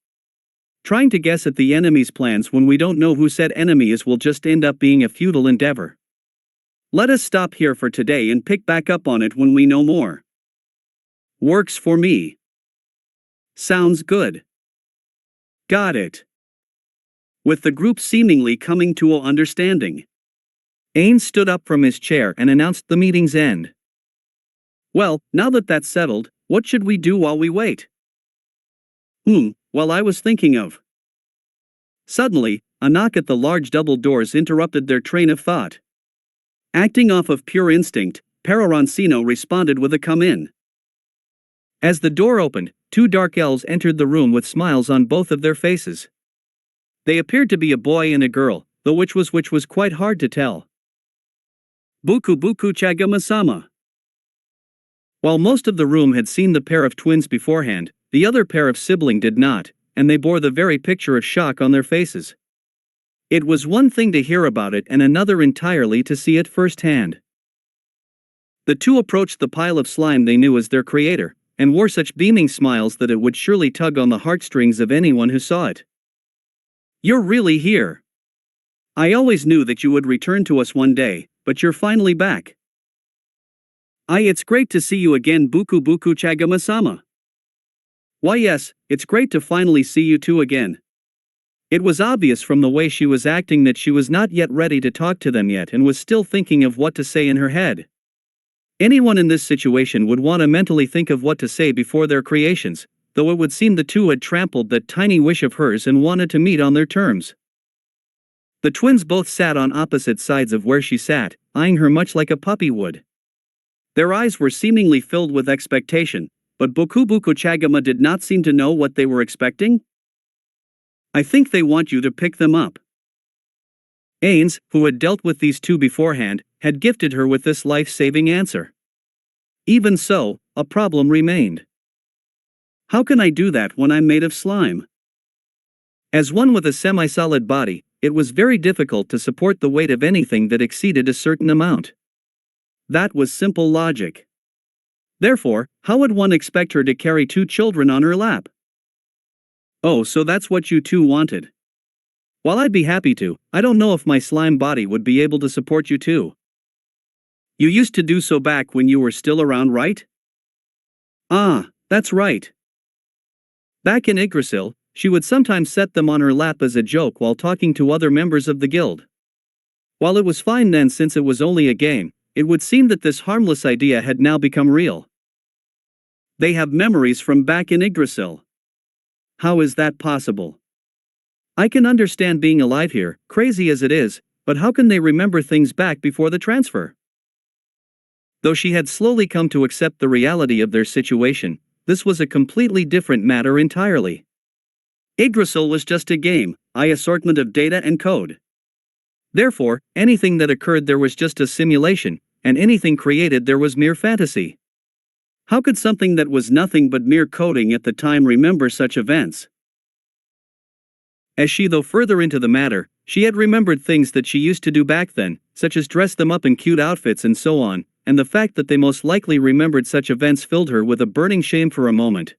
Trying to guess at the enemy's plans when we don't know who said enemy is will just end up being a futile endeavor. Let us stop here for today and pick back up on it when we know more. Works for me. Sounds good. Got it. With the group seemingly coming to an understanding, Ainz stood up from his chair and announced the meeting's end. Well, now that that's settled, what should we do while we wait? Well, I was thinking of. Suddenly, a knock at the large double doors interrupted their train of thought. Acting off of pure instinct, Peroroncino responded with a "come in." As the door opened, two dark elves entered the room with smiles on both of their faces. They appeared to be a boy and a girl, though which was quite hard to tell. Buku Buku Chagama-sama. While most of the room had seen the pair of twins beforehand, the other pair of sibling did not, and they bore the very picture of shock on their faces. It was one thing to hear about it and another entirely to see it firsthand. The two approached the pile of slime they knew as their creator, and wore such beaming smiles that it would surely tug on the heartstrings of anyone who saw it. You're really here. I always knew that you would return to us one day, but you're finally back. It's great to see you again, Buku Buku Chagama-sama. Why yes, it's great to finally see you two again. It was obvious from the way she was acting that she was not yet ready to talk to them yet and was still thinking of what to say in her head. Anyone in this situation would want to mentally think of what to say before their creations, though it would seem the two had trampled that tiny wish of hers and wanted to meet on their terms. The twins both sat on opposite sides of where she sat, eyeing her much like a puppy would. Their eyes were seemingly filled with expectation, but Buku Buku Chagama did not seem to know what they were expecting. I think they want you to pick them up. Ainz, who had dealt with these two beforehand, had gifted her with this life-saving answer. Even so, a problem remained. How can I do that when I'm made of slime? As one with a semi-solid body, it was very difficult to support the weight of anything that exceeded a certain amount. That was simple logic. Therefore, how would one expect her to carry two children on her lap? Oh, so that's what you two wanted. While I'd be happy to, I don't know if my slime body would be able to support you two. You used to do so back when you were still around, right? Ah, that's right. Back in Yggdrasil, she would sometimes set them on her lap as a joke while talking to other members of the guild. While it was fine then since it was only a game, it would seem that this harmless idea had now become real. They have memories from back in Yggdrasil. How is that possible? I can understand being alive here, crazy as it is, but how can they remember things back before the transfer? Though she had slowly come to accept the reality of their situation, this was a completely different matter entirely. Yggdrasil was just a game, an assortment of data and code. Therefore, anything that occurred there was just a simulation, and anything created there was mere fantasy. How could something that was nothing but mere coding at the time remember such events? As she dove further into the matter, she had remembered things that she used to do back then, such as dress them up in cute outfits and so on, and the fact that they most likely remembered such events filled her with a burning shame for a moment.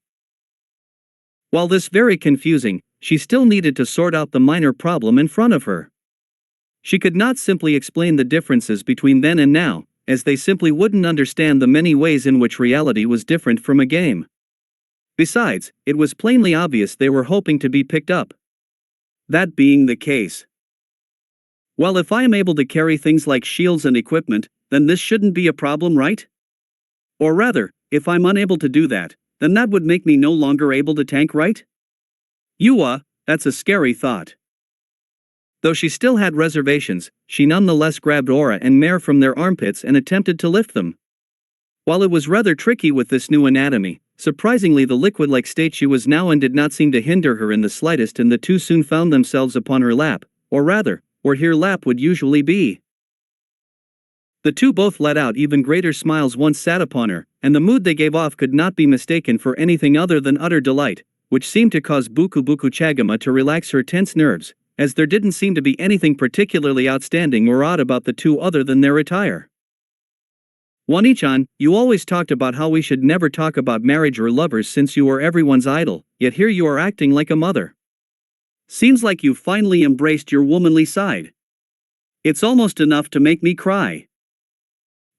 While this very confusing, she still needed to sort out the minor problem in front of her. She could not simply explain the differences between then and now, as they simply wouldn't understand the many ways in which reality was different from a game. Besides, it was plainly obvious they were hoping to be picked up. That being the case. Well, if I am able to carry things like shields and equipment, then this shouldn't be a problem, right? Or rather, if I'm unable to do that, then that would make me no longer able to tank, right? That's a scary thought. Though she still had reservations, she nonetheless grabbed Aura and Mare from their armpits and attempted to lift them. While it was rather tricky with this new anatomy, surprisingly the liquid-like state she was now in did not seem to hinder her in the slightest, and the two soon found themselves upon her lap, or rather, where her lap would usually be. The two both let out even greater smiles once sat upon her, and the mood they gave off could not be mistaken for anything other than utter delight, which seemed to cause Buku Buku Chagama to relax her tense nerves, as there didn't seem to be anything particularly outstanding or odd about the two other than their attire. Wani-chan, you always talked about how we should never talk about marriage or lovers since you are everyone's idol, yet here you are acting like a mother. Seems like you've finally embraced your womanly side. It's almost enough to make me cry.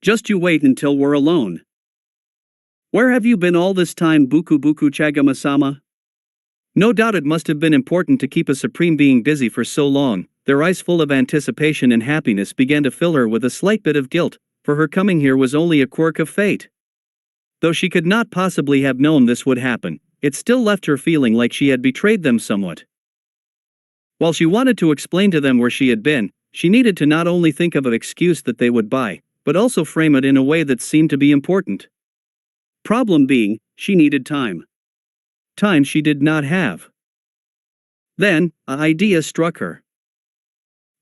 Just you wait until we're alone. Where have you been all this time, Buku Buku Chagama-sama? No doubt it must have been important to keep a supreme being busy for so long. Their eyes full of anticipation and happiness began to fill her with a slight bit of guilt, for her coming here was only a quirk of fate. Though she could not possibly have known this would happen, it still left her feeling like she had betrayed them somewhat. While she wanted to explain to them where she had been, she needed to not only think of an excuse that they would buy, but also frame it in a way that seemed to be important. Problem being, she needed time. Time she did not have. Then, an idea struck her.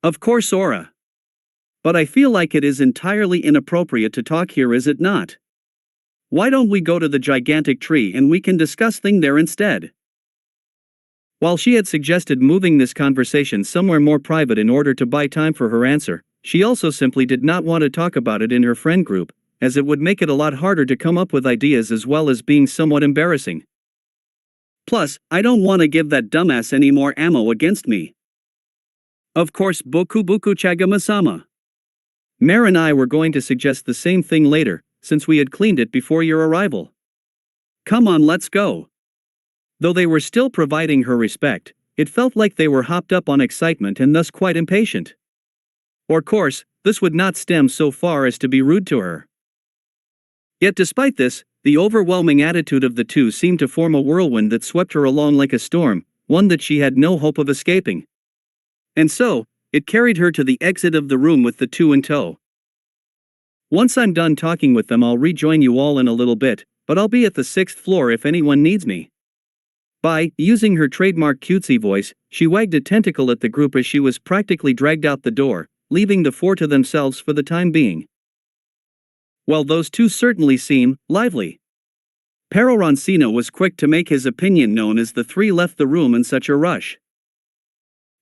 Of course, Aura. But I feel like it is entirely inappropriate to talk here, is it not? Why don't we go to the gigantic tree and we can discuss things there instead? While she had suggested moving this conversation somewhere more private in order to buy time for her answer, she also simply did not want to talk about it in her friend group, as it would make it a lot harder to come up with ideas as well as being somewhat embarrassing. Plus, I don't want to give that dumbass any more ammo against me. Of course, Buku Buku Chagama-sama. Mare and I were going to suggest the same thing later, since we had cleaned it before your arrival. Come on, let's go. Though they were still providing her respect, it felt like they were hopped up on excitement and thus quite impatient. Of course, this would not stem so far as to be rude to her. Yet despite this, the overwhelming attitude of the two seemed to form a whirlwind that swept her along like a storm, one that she had no hope of escaping. And so, it carried her to the exit of the room with the two in tow. Once I'm done talking with them, I'll rejoin you all in a little bit, but I'll be at the 6th floor if anyone needs me. By using her trademark cutesy voice, she wagged a tentacle at the group as she was practically dragged out the door, leaving the four to themselves for the time being. Well, those two certainly seem lively. Pero Roncino was quick to make his opinion known as the three left the room in such a rush.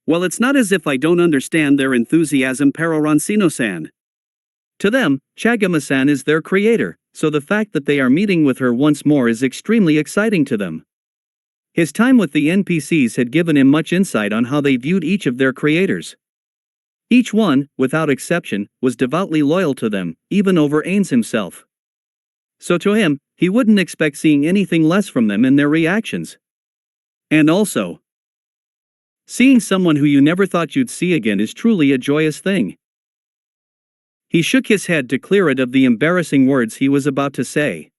Well, it's not as if I don't understand their enthusiasm, Pero Roncino-san. To them, Chagama-san is their creator, so the fact that they are meeting with her once more is extremely exciting to them. His time with the NPCs had given him much insight on how they viewed each of their creators. Each one, without exception, was devoutly loyal to them, even over Ainz himself. So to him, he wouldn't expect seeing anything less from them in their reactions. And also, seeing someone who you never thought you'd see again is truly a joyous thing. He shook his head to clear it of the embarrassing words he was about to say.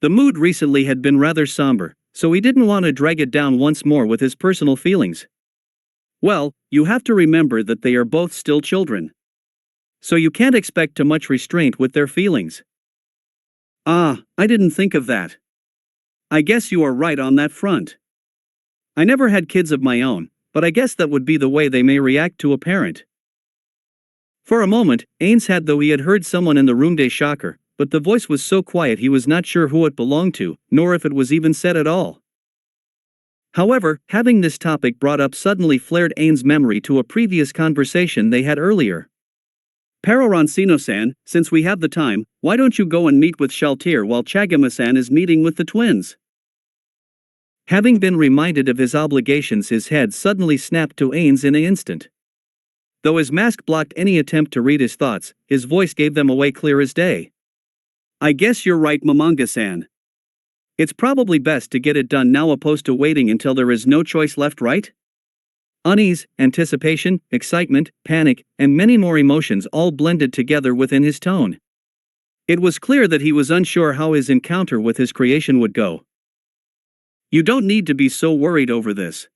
The mood recently had been rather somber, so he didn't want to drag it down once more with his personal feelings. Well, you have to remember that they are both still children. So you can't expect too much restraint with their feelings. Ah, I didn't think of that. I guess you are right on that front. I never had kids of my own, but I guess that would be the way they may react to a parent. For a moment, Ainz had though he had heard someone in the room day shocker, but the voice was so quiet he was not sure who it belonged to, nor if it was even said at all. However, having this topic brought up suddenly flared Ain's memory to a previous conversation they had earlier. Pero Roncino-san, since we have the time, why don't you go and meet with Shaltir while Chagama-san is meeting with the twins? Having been reminded of his obligations, his head suddenly snapped to Ainz in an instant. Though his mask blocked any attempt to read his thoughts, his voice gave them away clear as day. I guess you're right, Momanga-san. It's probably best to get it done now opposed to waiting until there is no choice left, right? Unease, anticipation, excitement, panic, and many more emotions all blended together within his tone. It was clear that he was unsure how his encounter with his creation would go. You don't need to be so worried over this.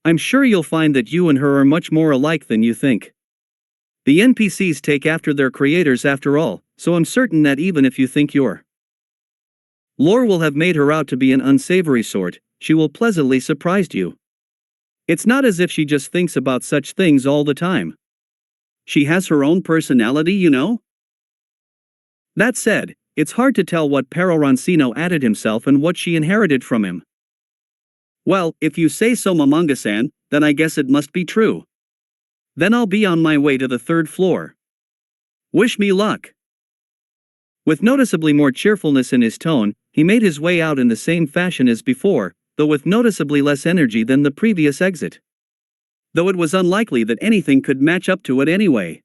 I'm sure you'll find that you and her are much more alike than you think. The NPCs take after their creators after all, so I'm certain that even if you think your lore will have made her out to be an unsavory sort, she will pleasantly surprise you. It's not as if she just thinks about such things all the time. She has her own personality, you know? That said, it's hard to tell what Pero Roncino added himself and what she inherited from him. Well, if you say so, Momanga-san, then I guess it must be true. Then I'll be on my way to the 3rd floor. Wish me luck. With noticeably more cheerfulness in his tone, he made his way out in the same fashion as before, though with noticeably less energy than the previous exit. Though it was unlikely that anything could match up to it anyway.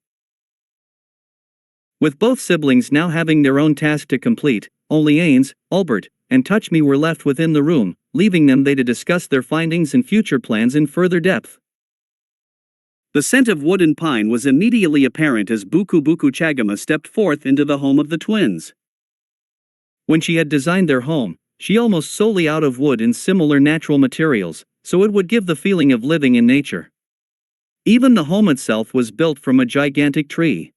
With both siblings now having their own task to complete, only Ainz, Albert, and Touch Me were left within the room, leaving them they to discuss their findings and future plans in further depth. The scent of wood and pine was immediately apparent as Buku Buku Chagama stepped forth into the home of the twins. When she had designed their home, she almost solely out of wood and similar natural materials, so it would give the feeling of living in nature. Even the home itself was built from a gigantic tree.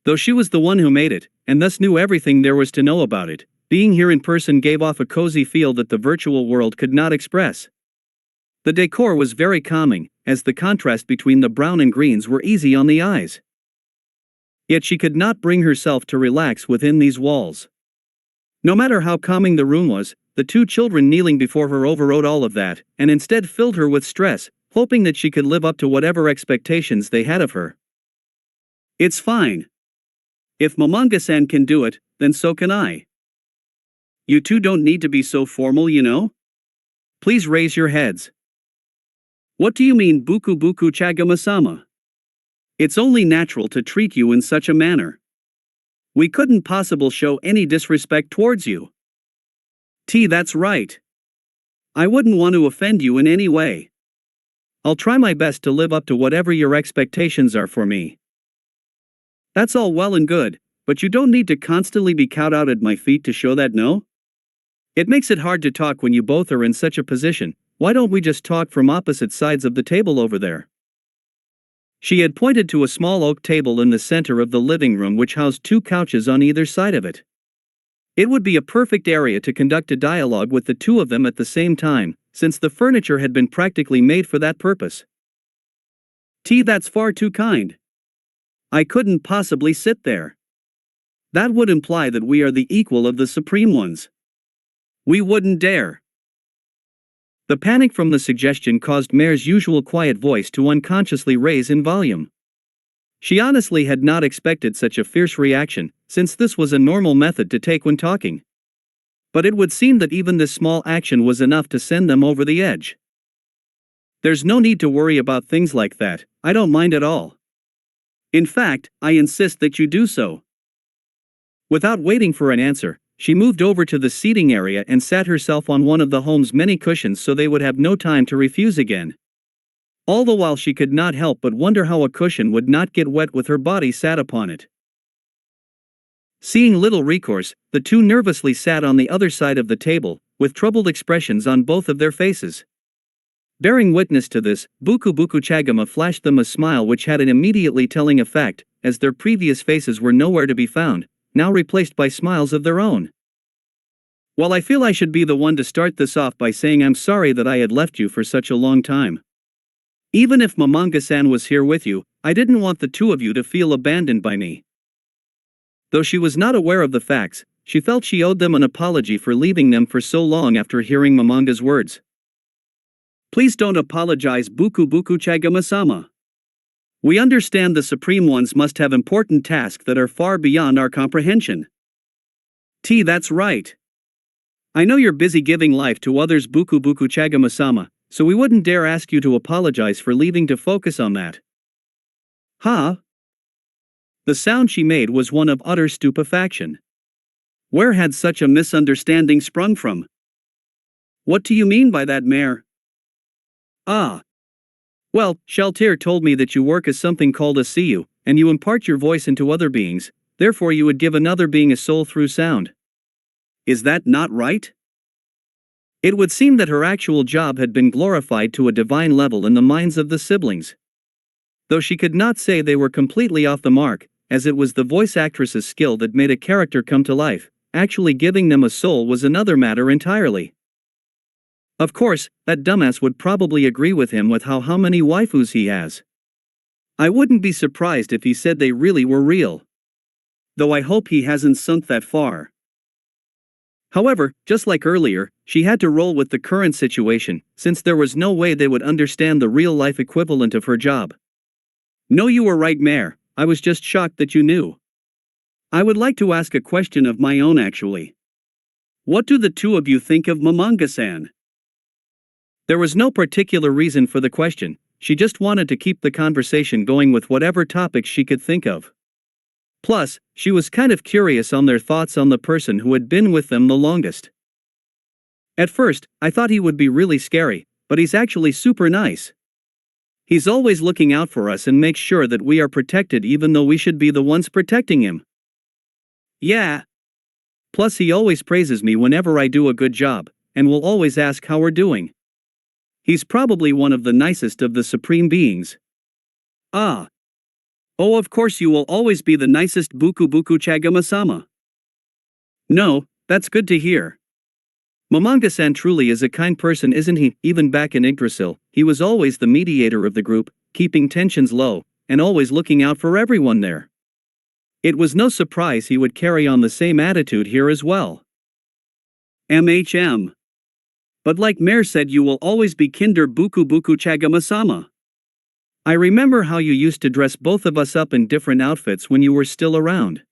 Though she was the one who made it, and thus knew everything there was to know about it, being here in person gave off a cozy feel that the virtual world could not express. The decor was very calming, as the contrast between the brown and greens were easy on the eyes. Yet she could not bring herself to relax within these walls. No matter how calming the room was, the 2 children kneeling before her overrode all of that, and instead filled her with stress, hoping that she could live up to whatever expectations they had of her. It's fine. If Momanga-san can do it, then so can I. You two don't need to be so formal, you know? Please raise your heads. What do you mean, Buku Buku Chagama-sama? It's only natural to treat you in such a manner. We couldn't possibly show any disrespect towards you. That's right. I wouldn't want to offend you in any way. I'll try my best to live up to whatever your expectations are for me. That's all well and good, but you don't need to constantly be cowed out at my feet to show that, no? It makes it hard to talk when you both are in such a position. Why don't we just talk from opposite sides of the table over there? She had pointed to a small oak table in the center of the living room which housed 2 couches on either side of it. It would be a perfect area to conduct a dialogue with the 2 of them at the same time, since the furniture had been practically made for that purpose. That's far too kind. I couldn't possibly sit there. That would imply that we are the equal of the Supreme Ones. We wouldn't dare. The panic from the suggestion caused Mare's usual quiet voice to unconsciously raise in volume. She honestly had not expected such a fierce reaction, since this was a normal method to take when talking. But it would seem that even this small action was enough to send them over the edge. There's no need to worry about things like that, I don't mind at all. In fact, I insist that you do so. Without waiting for an answer, she moved over to the seating area and sat herself on one of the home's many cushions so they would have no time to refuse again. All the while she could not help but wonder how a cushion would not get wet with her body sat upon it. Seeing little recourse, the 2 nervously sat on the other side of the table, with troubled expressions on both of their faces. Bearing witness to this, Buku Buku Chagama flashed them a smile which had an immediately telling effect, as their previous faces were nowhere to be found, now replaced by smiles of their own. Well, I feel I should be the one to start this off by saying I'm sorry that I had left you for such a long time. Even if Momanga-san was here with you, I didn't want the two of you to feel abandoned by me. Though she was not aware of the facts, she felt she owed them an apology for leaving them for so long after hearing Momanga's words. Please don't apologize, Buku Buku Chagama-sama. We understand the Supreme Ones must have important tasks that are far beyond our comprehension. That's right. I know you're busy giving life to others, Buku Buku Chagama-sama, so we wouldn't dare ask you to apologize for leaving to focus on that. Huh? The sound she made was one of utter stupefaction. Where had such a misunderstanding sprung from? What do you mean by that, Mare? Ah. Well, Shaltir told me that you work as something called a Siyu, and you impart your voice into other beings, therefore you would give another being a soul through sound. Is that not right? It would seem that her actual job had been glorified to a divine level in the minds of the siblings. Though she could not say they were completely off the mark, as it was the voice actress's skill that made a character come to life, actually giving them a soul was another matter entirely. Of course, that dumbass would probably agree with him with how many waifus he has. I wouldn't be surprised if he said they really were real. Though I hope he hasn't sunk that far. However, just like earlier, she had to roll with the current situation, since there was no way they would understand the real-life equivalent of her job. No, you were right, Mare, I was just shocked that you knew. I would like to ask a question of my own actually. What do the two of you think of Momanga-san? There was no particular reason for the question, she just wanted to keep the conversation going with whatever topics she could think of. Plus, she was kind of curious on their thoughts on the person who had been with them the longest. At first, I thought he would be really scary, but he's actually super nice. He's always looking out for us and makes sure that we are protected even though we should be the ones protecting him. Yeah. Plus he always praises me whenever I do a good job, and will always ask how we're doing. He's probably one of the nicest of the supreme beings. Ah. Oh, of course you will always be the nicest, Buku Buku Chagama-sama. No, that's good to hear. Momanga-san truly is a kind person, isn't he? Even back in Yggdrasil, he was always the mediator of the group, keeping tensions low, and always looking out for everyone there. It was no surprise he would carry on the same attitude here as well. MHM. But like Mare said, you will always be Kinder Buku Buku Chagama-sama. I remember how you used to dress both of us up in different outfits when you were still around.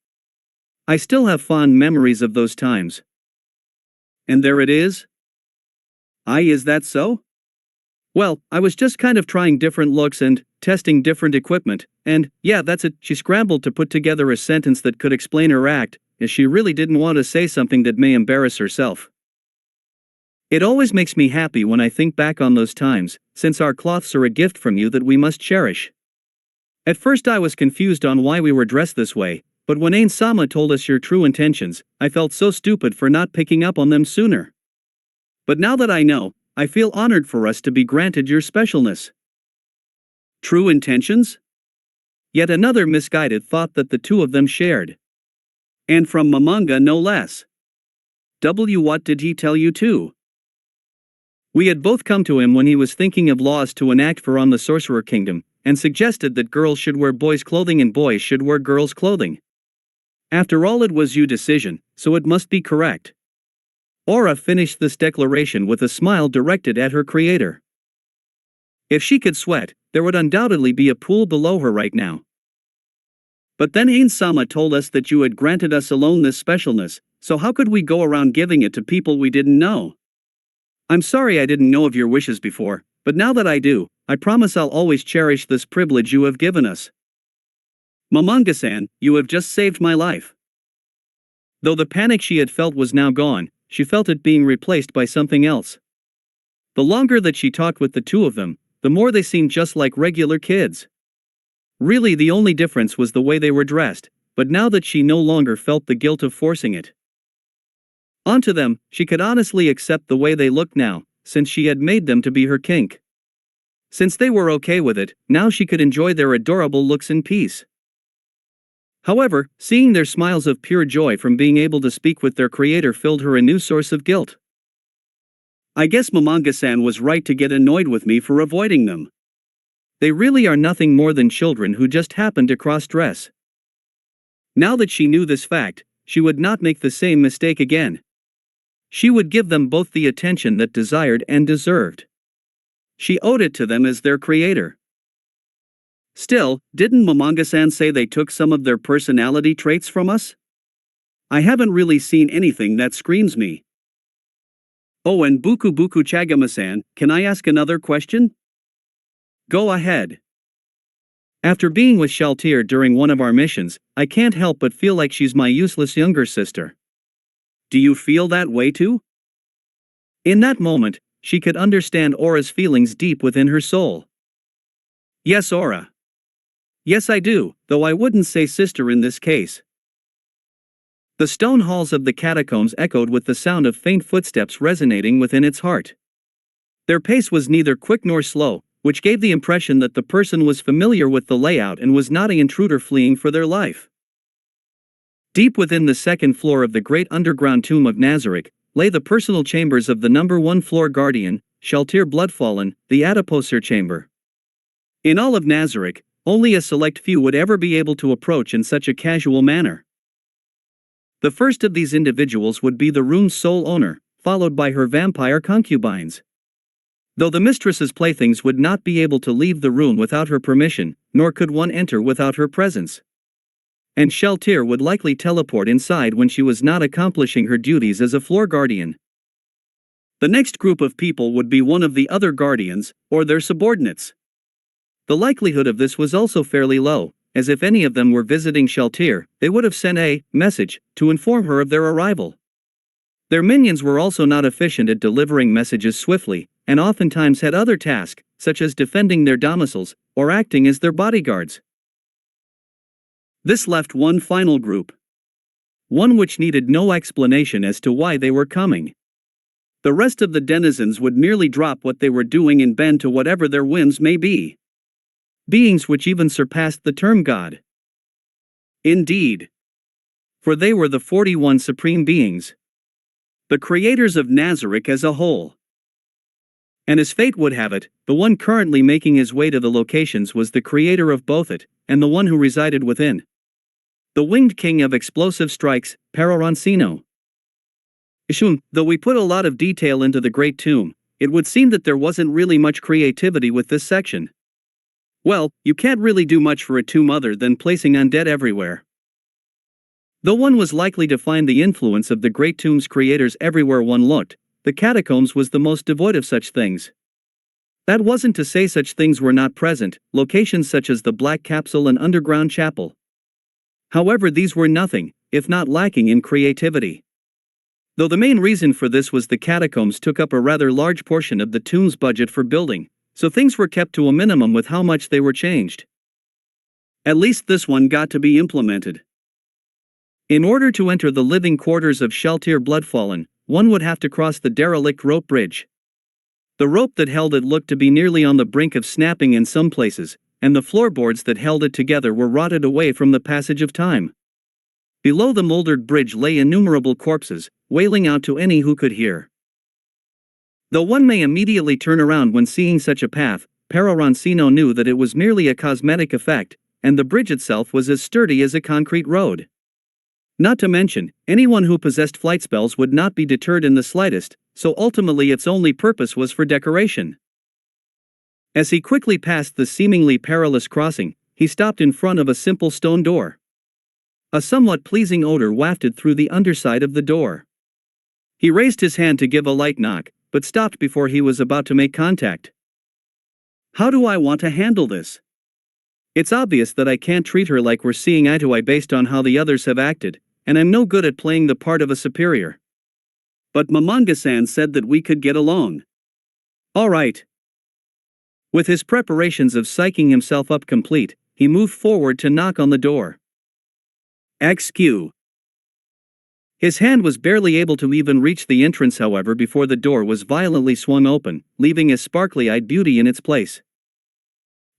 I still have fond memories of those times. And there it is? Is that so? Well, I was just kind of trying different looks and testing different equipment, and yeah, that's it. She scrambled to put together a sentence that could explain her act, as she really didn't want to say something that may embarrass herself. It always makes me happy when I think back on those times, since our cloths are a gift from you that we must cherish. At first I was confused on why we were dressed this way, but when Ainz-sama told us your true intentions, I felt so stupid for not picking up on them sooner. But now that I know, I feel honored for us to be granted your specialness. True intentions? Yet another misguided thought that the two of them shared. And from Momanga no less. What did he tell you too? We had both come to him when he was thinking of laws to enact for on the Sorcerer Kingdom, and suggested that girls should wear boys' clothing and boys should wear girls' clothing. After all, it was your decision, so it must be correct. Aura finished this declaration with a smile directed at her creator. If she could sweat, there would undoubtedly be a pool below her right now. But then Ainz-sama told us that you had granted us alone this specialness, so how could we go around giving it to people we didn't know? I'm sorry I didn't know of your wishes before, but now that I do, I promise I'll always cherish this privilege you have given us. Momanga-san, you have just saved my life. Though the panic she had felt was now gone, she felt it being replaced by something else. The longer that she talked with the two of them, the more they seemed just like regular kids. Really, the only difference was the way they were dressed, but now that she no longer felt the guilt of forcing it onto them, she could honestly accept the way they looked now, since she had made them to be her kink. Since they were okay with it, now she could enjoy their adorable looks in peace. However, seeing their smiles of pure joy from being able to speak with their creator filled her a new source of guilt. I guess Momanga-san was right to get annoyed with me for avoiding them. They really are nothing more than children who just happened to cross-dress. Now that she knew this fact, she would not make the same mistake again. She would give them both the attention that desired and deserved. She owed it to them as their creator. Still, didn't Momanga-san say they took some of their personality traits from us? I haven't really seen anything that screams me. Oh, and Buku Buku Chagama-san, can I ask another question? Go ahead. After being with Shaltir during one of our missions, I can't help but feel like she's my useless younger sister. Do you feel that way too? In that moment, she could understand Aura's feelings deep within her soul. Yes, Aura. Yes, I do, though I wouldn't say sister in this case. The stone halls of the catacombs echoed with the sound of faint footsteps resonating within its heart. Their pace was neither quick nor slow, which gave the impression that the person was familiar with the layout and was not an intruder fleeing for their life. Deep within the second floor of the great underground tomb of Nazarick, lay the personal chambers of the number 1 floor guardian, Shaltir Bloodfallen, the Adiposer chamber. In all of Nazarick, only a select few would ever be able to approach in such a casual manner. The first of these individuals would be the room's sole owner, followed by her vampire concubines. Though the mistress's playthings would not be able to leave the room without her permission, nor could one enter without her presence. And Shaltir would likely teleport inside when she was not accomplishing her duties as a floor guardian. The next group of people would be one of the other guardians, or their subordinates. The likelihood of this was also fairly low, as if any of them were visiting Shaltir, they would have sent a message to inform her of their arrival. Their minions were also not efficient at delivering messages swiftly, and oftentimes had other tasks, such as defending their domiciles, or acting as their bodyguards. This left one final group. One which needed no explanation as to why they were coming. The rest of the denizens would merely drop what they were doing and bend to whatever their whims may be. Beings which even surpassed the term God. Indeed. For they were the 41 supreme beings. The creators of Nazarick as a whole. And as fate would have it, the one currently making his way to the locations was the creator of both it, and the one who resided within. The winged king of explosive strikes, Pararancino. Though we put a lot of detail into the Great Tomb, it would seem that there wasn't really much creativity with this section. Well, you can't really do much for a tomb other than placing undead everywhere. Though one was likely to find the influence of the Great Tomb's creators everywhere one looked, the catacombs was the most devoid of such things. That wasn't to say such things were not present, locations such as the Black Capsule and Underground Chapel. However, these were nothing, if not lacking in creativity. Though the main reason for this was the catacombs took up a rather large portion of the tomb's budget for building, so things were kept to a minimum with how much they were changed. At least this one got to be implemented. In order to enter the living quarters of Shaltir Bloodfallen, one would have to cross the derelict rope bridge. The rope that held it looked to be nearly on the brink of snapping in some places, and the floorboards that held it together were rotted away from the passage of time. Below the molded bridge lay innumerable corpses, wailing out to any who could hear. Though one may immediately turn around when seeing such a path, Pararancino knew that it was merely a cosmetic effect, and the bridge itself was as sturdy as a concrete road. Not to mention, anyone who possessed flight spells would not be deterred in the slightest, so ultimately its only purpose was for decoration. As he quickly passed the seemingly perilous crossing, he stopped in front of a simple stone door. A somewhat pleasing odor wafted through the underside of the door. He raised his hand to give a light knock, but stopped before he was about to make contact. How do I want to handle this? It's obvious that I can't treat her like we're seeing eye to eye based on how the others have acted, and I'm no good at playing the part of a superior. But Momanga-san said that we could get along. All right. With his preparations of psyching himself up complete, he moved forward to knock on the door. XQ. His hand was barely able to even reach the entrance, however, before the door was violently swung open, leaving a sparkly-eyed beauty in its place.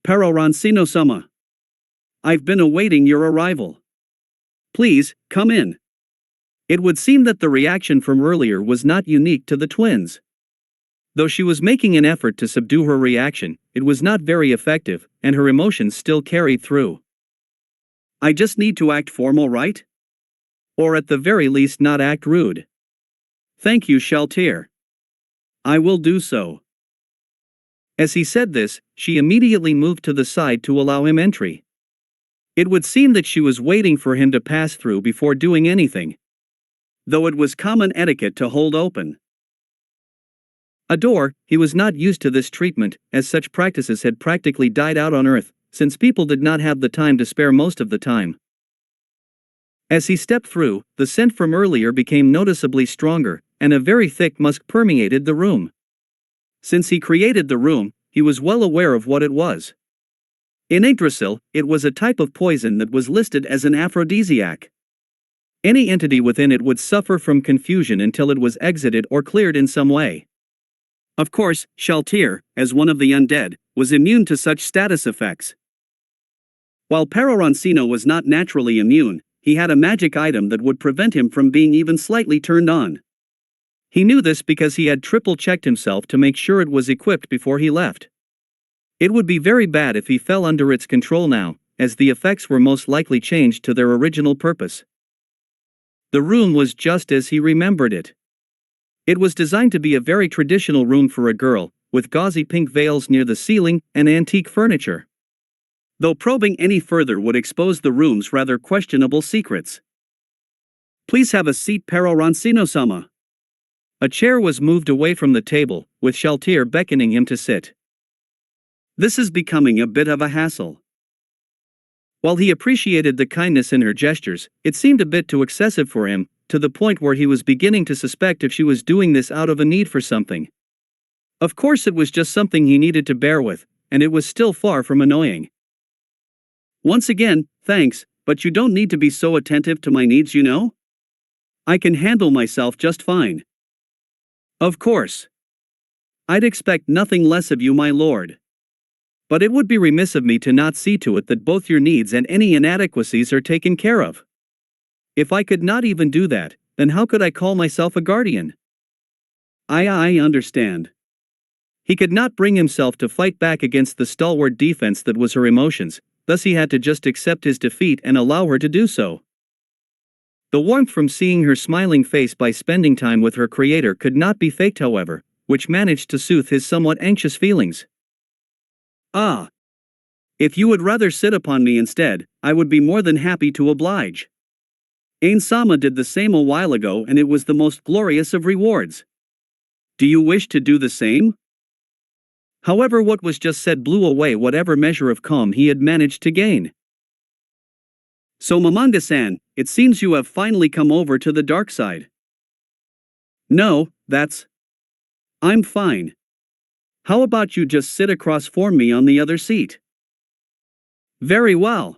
Peroroncino-sama. I've been awaiting your arrival. Please, come in. It would seem that the reaction from earlier was not unique to the twins. Though she was making an effort to subdue her reaction, it was not very effective, and her emotions still carried through. I just need to act formal, right? Or at the very least not act rude. Thank you, Shaltir. I will do so. As he said this, she immediately moved to the side to allow him entry. It would seem that she was waiting for him to pass through before doing anything, though it was common etiquette to hold open a door. He was not used to this treatment, as such practices had practically died out on Earth, since people did not have the time to spare most of the time. As he stepped through, the scent from earlier became noticeably stronger, and a very thick musk permeated the room. Since he created the room, he was well aware of what it was. In Yggdrasil, it was a type of poison that was listed as an aphrodisiac. Any entity within it would suffer from confusion until it was exited or cleared in some way. Of course, Shaltir, as one of the undead, was immune to such status effects. While Peroroncino was not naturally immune, he had a magic item that would prevent him from being even slightly turned on. He knew this because he had triple-checked himself to make sure it was equipped before he left. It would be very bad if he fell under its control now, as the effects were most likely changed to their original purpose. The room was just as he remembered it. It was designed to be a very traditional room for a girl, with gauzy pink veils near the ceiling and antique furniture. Though probing any further would expose the room's rather questionable secrets. Please have a seat, Peroroncino-sama. A chair was moved away from the table, with Shaltir beckoning him to sit. This is becoming a bit of a hassle. While he appreciated the kindness in her gestures, it seemed a bit too excessive for him, to the point where he was beginning to suspect if she was doing this out of a need for something. Of course, it was just something he needed to bear with, and it was still far from annoying. Once again, thanks, but you don't need to be so attentive to my needs, you know? I can handle myself just fine. Of course. I'd expect nothing less of you, my lord. But it would be remiss of me to not see to it that both your needs and any inadequacies are taken care of. If I could not even do that, then how could I call myself a guardian? I understand. He could not bring himself to fight back against the stalwart defense that was her emotions, thus he had to just accept his defeat and allow her to do so. The warmth from seeing her smiling face by spending time with her creator could not be faked, however, which managed to soothe his somewhat anxious feelings. Ah. If you would rather sit upon me instead, I would be more than happy to oblige. Ainz-sama did the same a while ago, and it was the most glorious of rewards. Do you wish to do the same? However, what was just said blew away whatever measure of calm he had managed to gain. So Mamanga-san, it seems you have finally come over to the dark side. No, I'm fine. How about you just sit across from me on the other seat? Very well.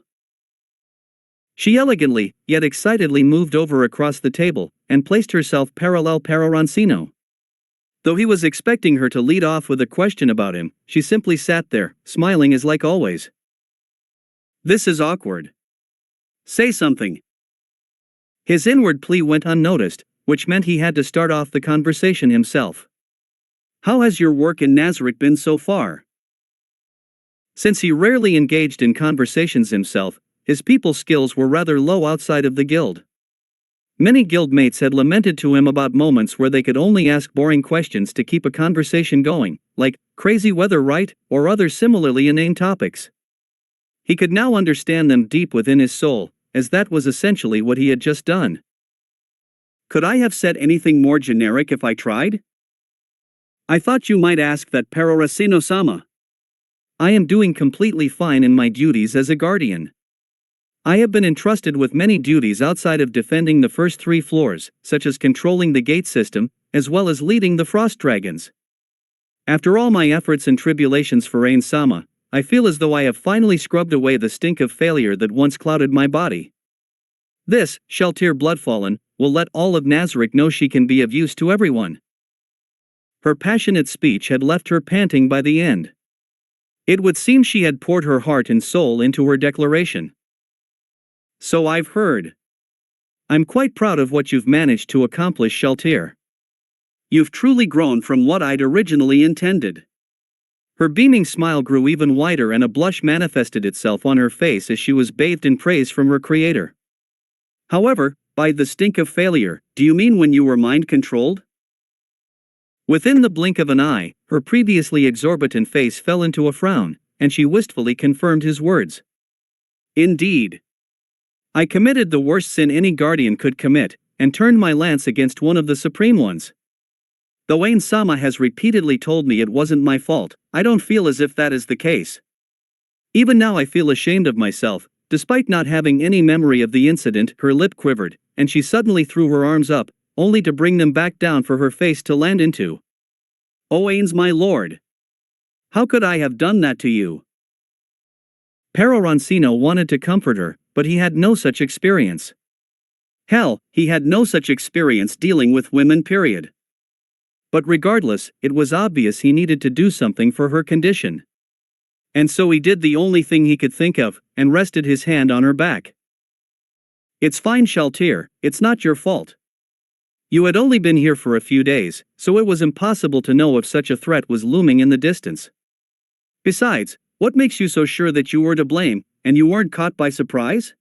She elegantly, yet excitedly moved over across the table, and placed herself parallel Peroroncino. Though he was expecting her to lead off with a question about him, she simply sat there, smiling as like always. This is awkward. Say something. His inward plea went unnoticed, which meant he had to start off the conversation himself. How has your work in Nazarick been so far? Since he rarely engaged in conversations himself, his people skills were rather low outside of the guild. Many guildmates had lamented to him about moments where they could only ask boring questions to keep a conversation going, like, crazy weather, right, or other similarly inane topics. He could now understand them deep within his soul, as that was essentially what he had just done. Could I have said anything more generic if I tried? I thought you might ask that, Peroroncino-sama. I am doing completely fine in my duties as a guardian. I have been entrusted with many duties outside of defending the first 3 floors, such as controlling the gate system, as well as leading the frost dragons. After all my efforts and tribulations for Ainz-sama, I feel as though I have finally scrubbed away the stink of failure that once clouded my body. This, Shaltir Bloodfallen, will let all of Nazarick know she can be of use to everyone. Her passionate speech had left her panting by the end. It would seem she had poured her heart and soul into her declaration. So I've heard. I'm quite proud of what you've managed to accomplish, Shaltir. You've truly grown from what I'd originally intended. Her beaming smile grew even wider and a blush manifested itself on her face as she was bathed in praise from her creator. However, by the stink of failure, do you mean when you were mind-controlled? Within the blink of an eye, her previously exorbitant face fell into a frown, and she wistfully confirmed his words. Indeed. I committed the worst sin any guardian could commit, and turned my lance against one of the supreme ones. Though Ainz-sama has repeatedly told me it wasn't my fault, I don't feel as if that is the case. Even now I feel ashamed of myself, despite not having any memory of the incident. Her lip quivered, and she suddenly threw her arms up, only to bring them back down for her face to land into. Oh Ainz, my lord! How could I have done that to you? Pero Roncino wanted to comfort her, but he had no such experience. Hell, he had no such experience dealing with women, period. But regardless, it was obvious he needed to do something for her condition. And so he did the only thing he could think of, and rested his hand on her back. It's fine, Shaltir, it's not your fault. You had only been here for a few days, so it was impossible to know if such a threat was looming in the distance. Besides, what makes you so sure that you were to blame, and you weren't caught by surprise?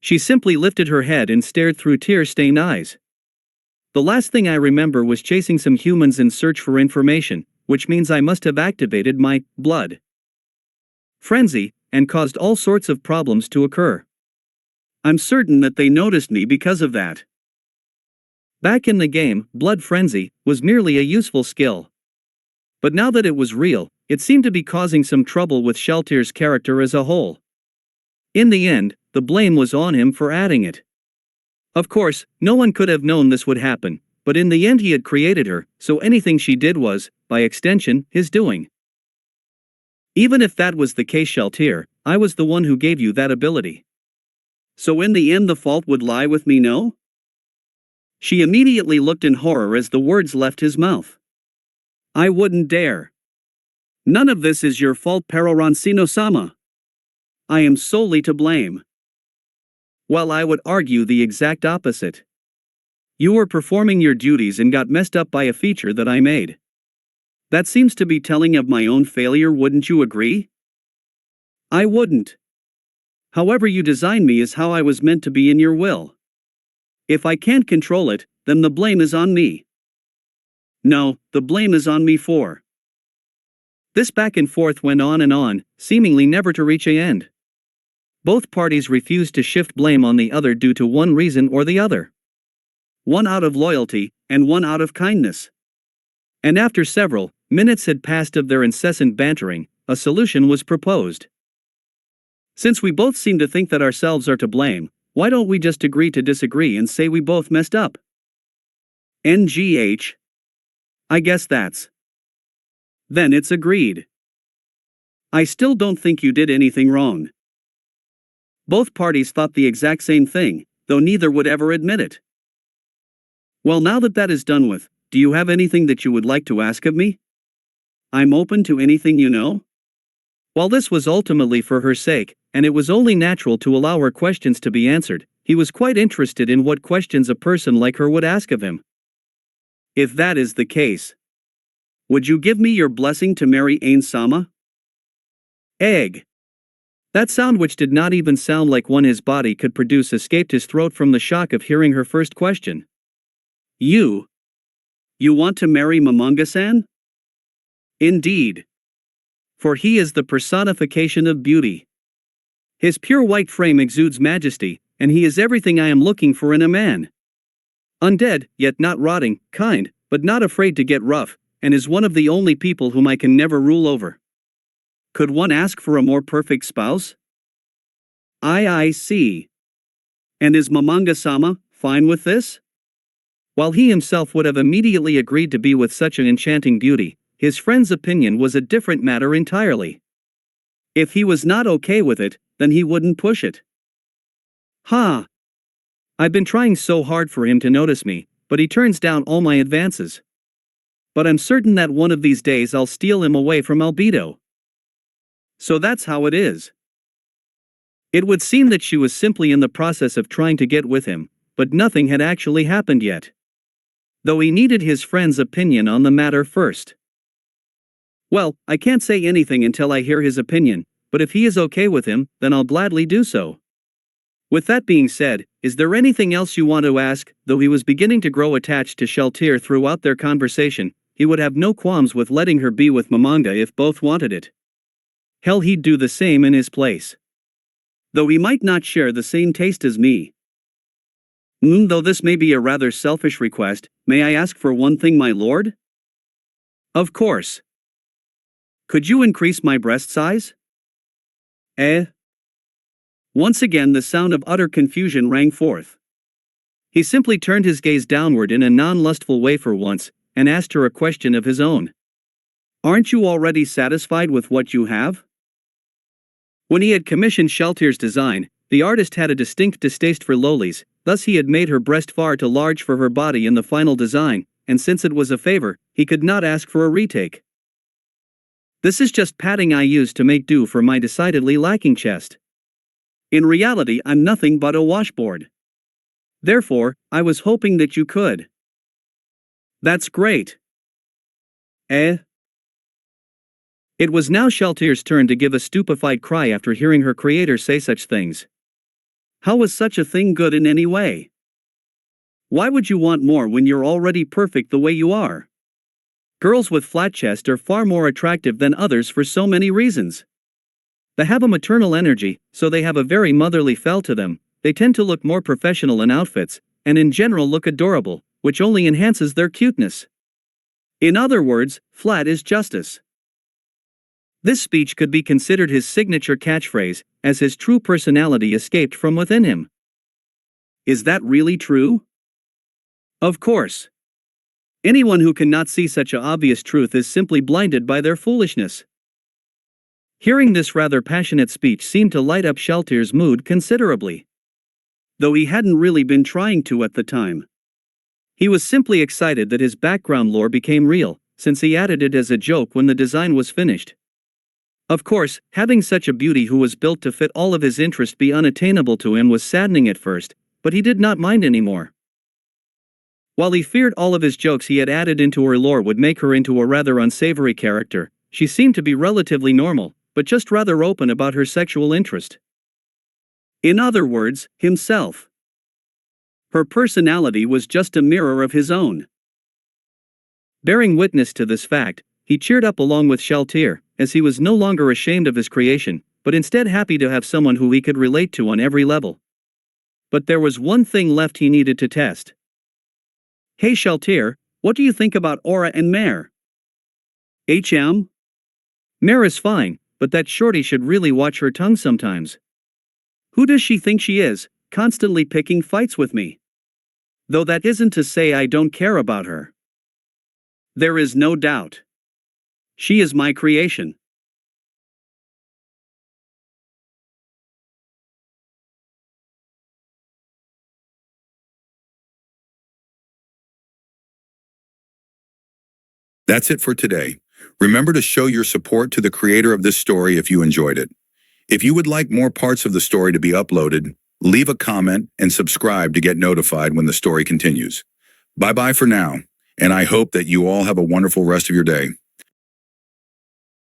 She simply lifted her head and stared through tear-stained eyes. The last thing I remember was chasing some humans in search for information, which means I must have activated my blood frenzy, and caused all sorts of problems to occur. I'm certain that they noticed me because of that. Back in the game, blood frenzy was merely a useful skill. But now that it was real, it seemed to be causing some trouble with Shaltir's character as a whole. In the end, the blame was on him for adding it. Of course, no one could have known this would happen, but in the end he had created her, so anything she did was, by extension, his doing. Even if that was the case, Shaltir, I was the one who gave you that ability. So in the end the fault would lie with me, no? She immediately looked in horror as the words left his mouth. I wouldn't dare. None of this is your fault, Pero Roncino-sama. I am solely to blame. Well, I would argue the exact opposite. You were performing your duties and got messed up by a feature that I made. That seems to be telling of my own failure, wouldn't you agree? I wouldn't. However you designed me is how I was meant to be in your will. If I can't control it, then the blame is on me. No, the blame is on me for. This back and forth went on, seemingly never to reach an end. Both parties refused to shift blame on the other due to one reason or the other. One out of loyalty, and one out of kindness. And after several minutes had passed of their incessant bantering, a solution was proposed. Since we both seem to think that ourselves are to blame, why don't we just agree to disagree and say we both messed up? NGH. I guess that's. Then it's agreed. I still don't think you did anything wrong. Both parties thought the exact same thing, though neither would ever admit it. Well, now that that is done with, do you have anything that you would like to ask of me? I'm open to anything, you know. While this was ultimately for her sake, and it was only natural to allow her questions to be answered, he was quite interested in what questions a person like her would ask of him. If that is the case, would you give me your blessing to marry Ainz-sama? Egg. That sound, which did not even sound like one his body could produce, escaped his throat from the shock of hearing her first question. You want to marry Momonga-san? Indeed. For he is the personification of beauty. His pure white frame exudes majesty, and he is everything I am looking for in a man. Undead, yet not rotting, kind, but not afraid to get rough, and is one of the only people whom I can never rule over. Could one ask for a more perfect spouse? I see. And is Momonga-sama fine with this? While he himself would have immediately agreed to be with such an enchanting beauty, his friend's opinion was a different matter entirely. If he was not okay with it, then he wouldn't push it. I've been trying so hard for him to notice me, but he turns down all my advances. But I'm certain that one of these days I'll steal him away from Albedo. So that's how it is. It would seem that she was simply in the process of trying to get with him, but nothing had actually happened yet. Though he needed his friend's opinion on the matter first. Well, I can't say anything until I hear his opinion, but if he is okay with him, then I'll gladly do so. With that being said, is there anything else you want to ask? Though he was beginning to grow attached to Sheltir throughout their conversation, he would have no qualms with letting her be with Mamanga if both wanted it. Hell, he'd do the same in his place. Though he might not share the same taste as me. Though this may be a rather selfish request, may I ask for one thing, my lord? Of course. Could you increase my breast size? Once again the sound of utter confusion rang forth. He simply turned his gaze downward in a non-lustful way for once, and asked her a question of his own. Aren't you already satisfied with what you have? When he had commissioned Sheltir's design, the artist had a distinct distaste for lowlies, thus he had made her breast far too large for her body in the final design, and since it was a favor, he could not ask for a retake. This is just padding I use to make do for my decidedly lacking chest. In reality, I'm nothing but a washboard. Therefore, I was hoping that you could. That's great. It was now Sheltir's turn to give a stupefied cry after hearing her creator say such things. How was such a thing good in any way? Why would you want more when you're already perfect the way you are? Girls with flat chest are far more attractive than others for so many reasons. They have a maternal energy, so they have a very motherly feel to them, they tend to look more professional in outfits, and in general look adorable, which only enhances their cuteness. In other words, flat is justice. This speech could be considered his signature catchphrase, as his true personality escaped from within him. Is that really true? Of course. Anyone who cannot see such an obvious truth is simply blinded by their foolishness. Hearing this rather passionate speech seemed to light up Sheltir's mood considerably. Though he hadn't really been trying to at the time. He was simply excited that his background lore became real, since he added it as a joke when the design was finished. Of course, having such a beauty who was built to fit all of his interests be unattainable to him was saddening at first, but he did not mind anymore. While he feared all of his jokes he had added into her lore would make her into a rather unsavory character, she seemed to be relatively normal, but just rather open about her sexual interest. In other words, himself. Her personality was just a mirror of his own. Bearing witness to this fact, he cheered up along with Sheltir, as he was no longer ashamed of his creation, but instead happy to have someone who he could relate to on every level. But there was one thing left he needed to test. Hey Sheltir, what do you think about Aura and Mare? Mare is fine, but that shorty should really watch her tongue sometimes. Who does she think she is, constantly picking fights with me? Though that isn't to say I don't care about her. There is no doubt. She is my creation. That's it for today. Remember to show your support to the creator of this story if you enjoyed it. If you would like more parts of the story to be uploaded, leave a comment and subscribe to get notified when the story continues. Bye-bye for now, and I hope that you all have a wonderful rest of your day.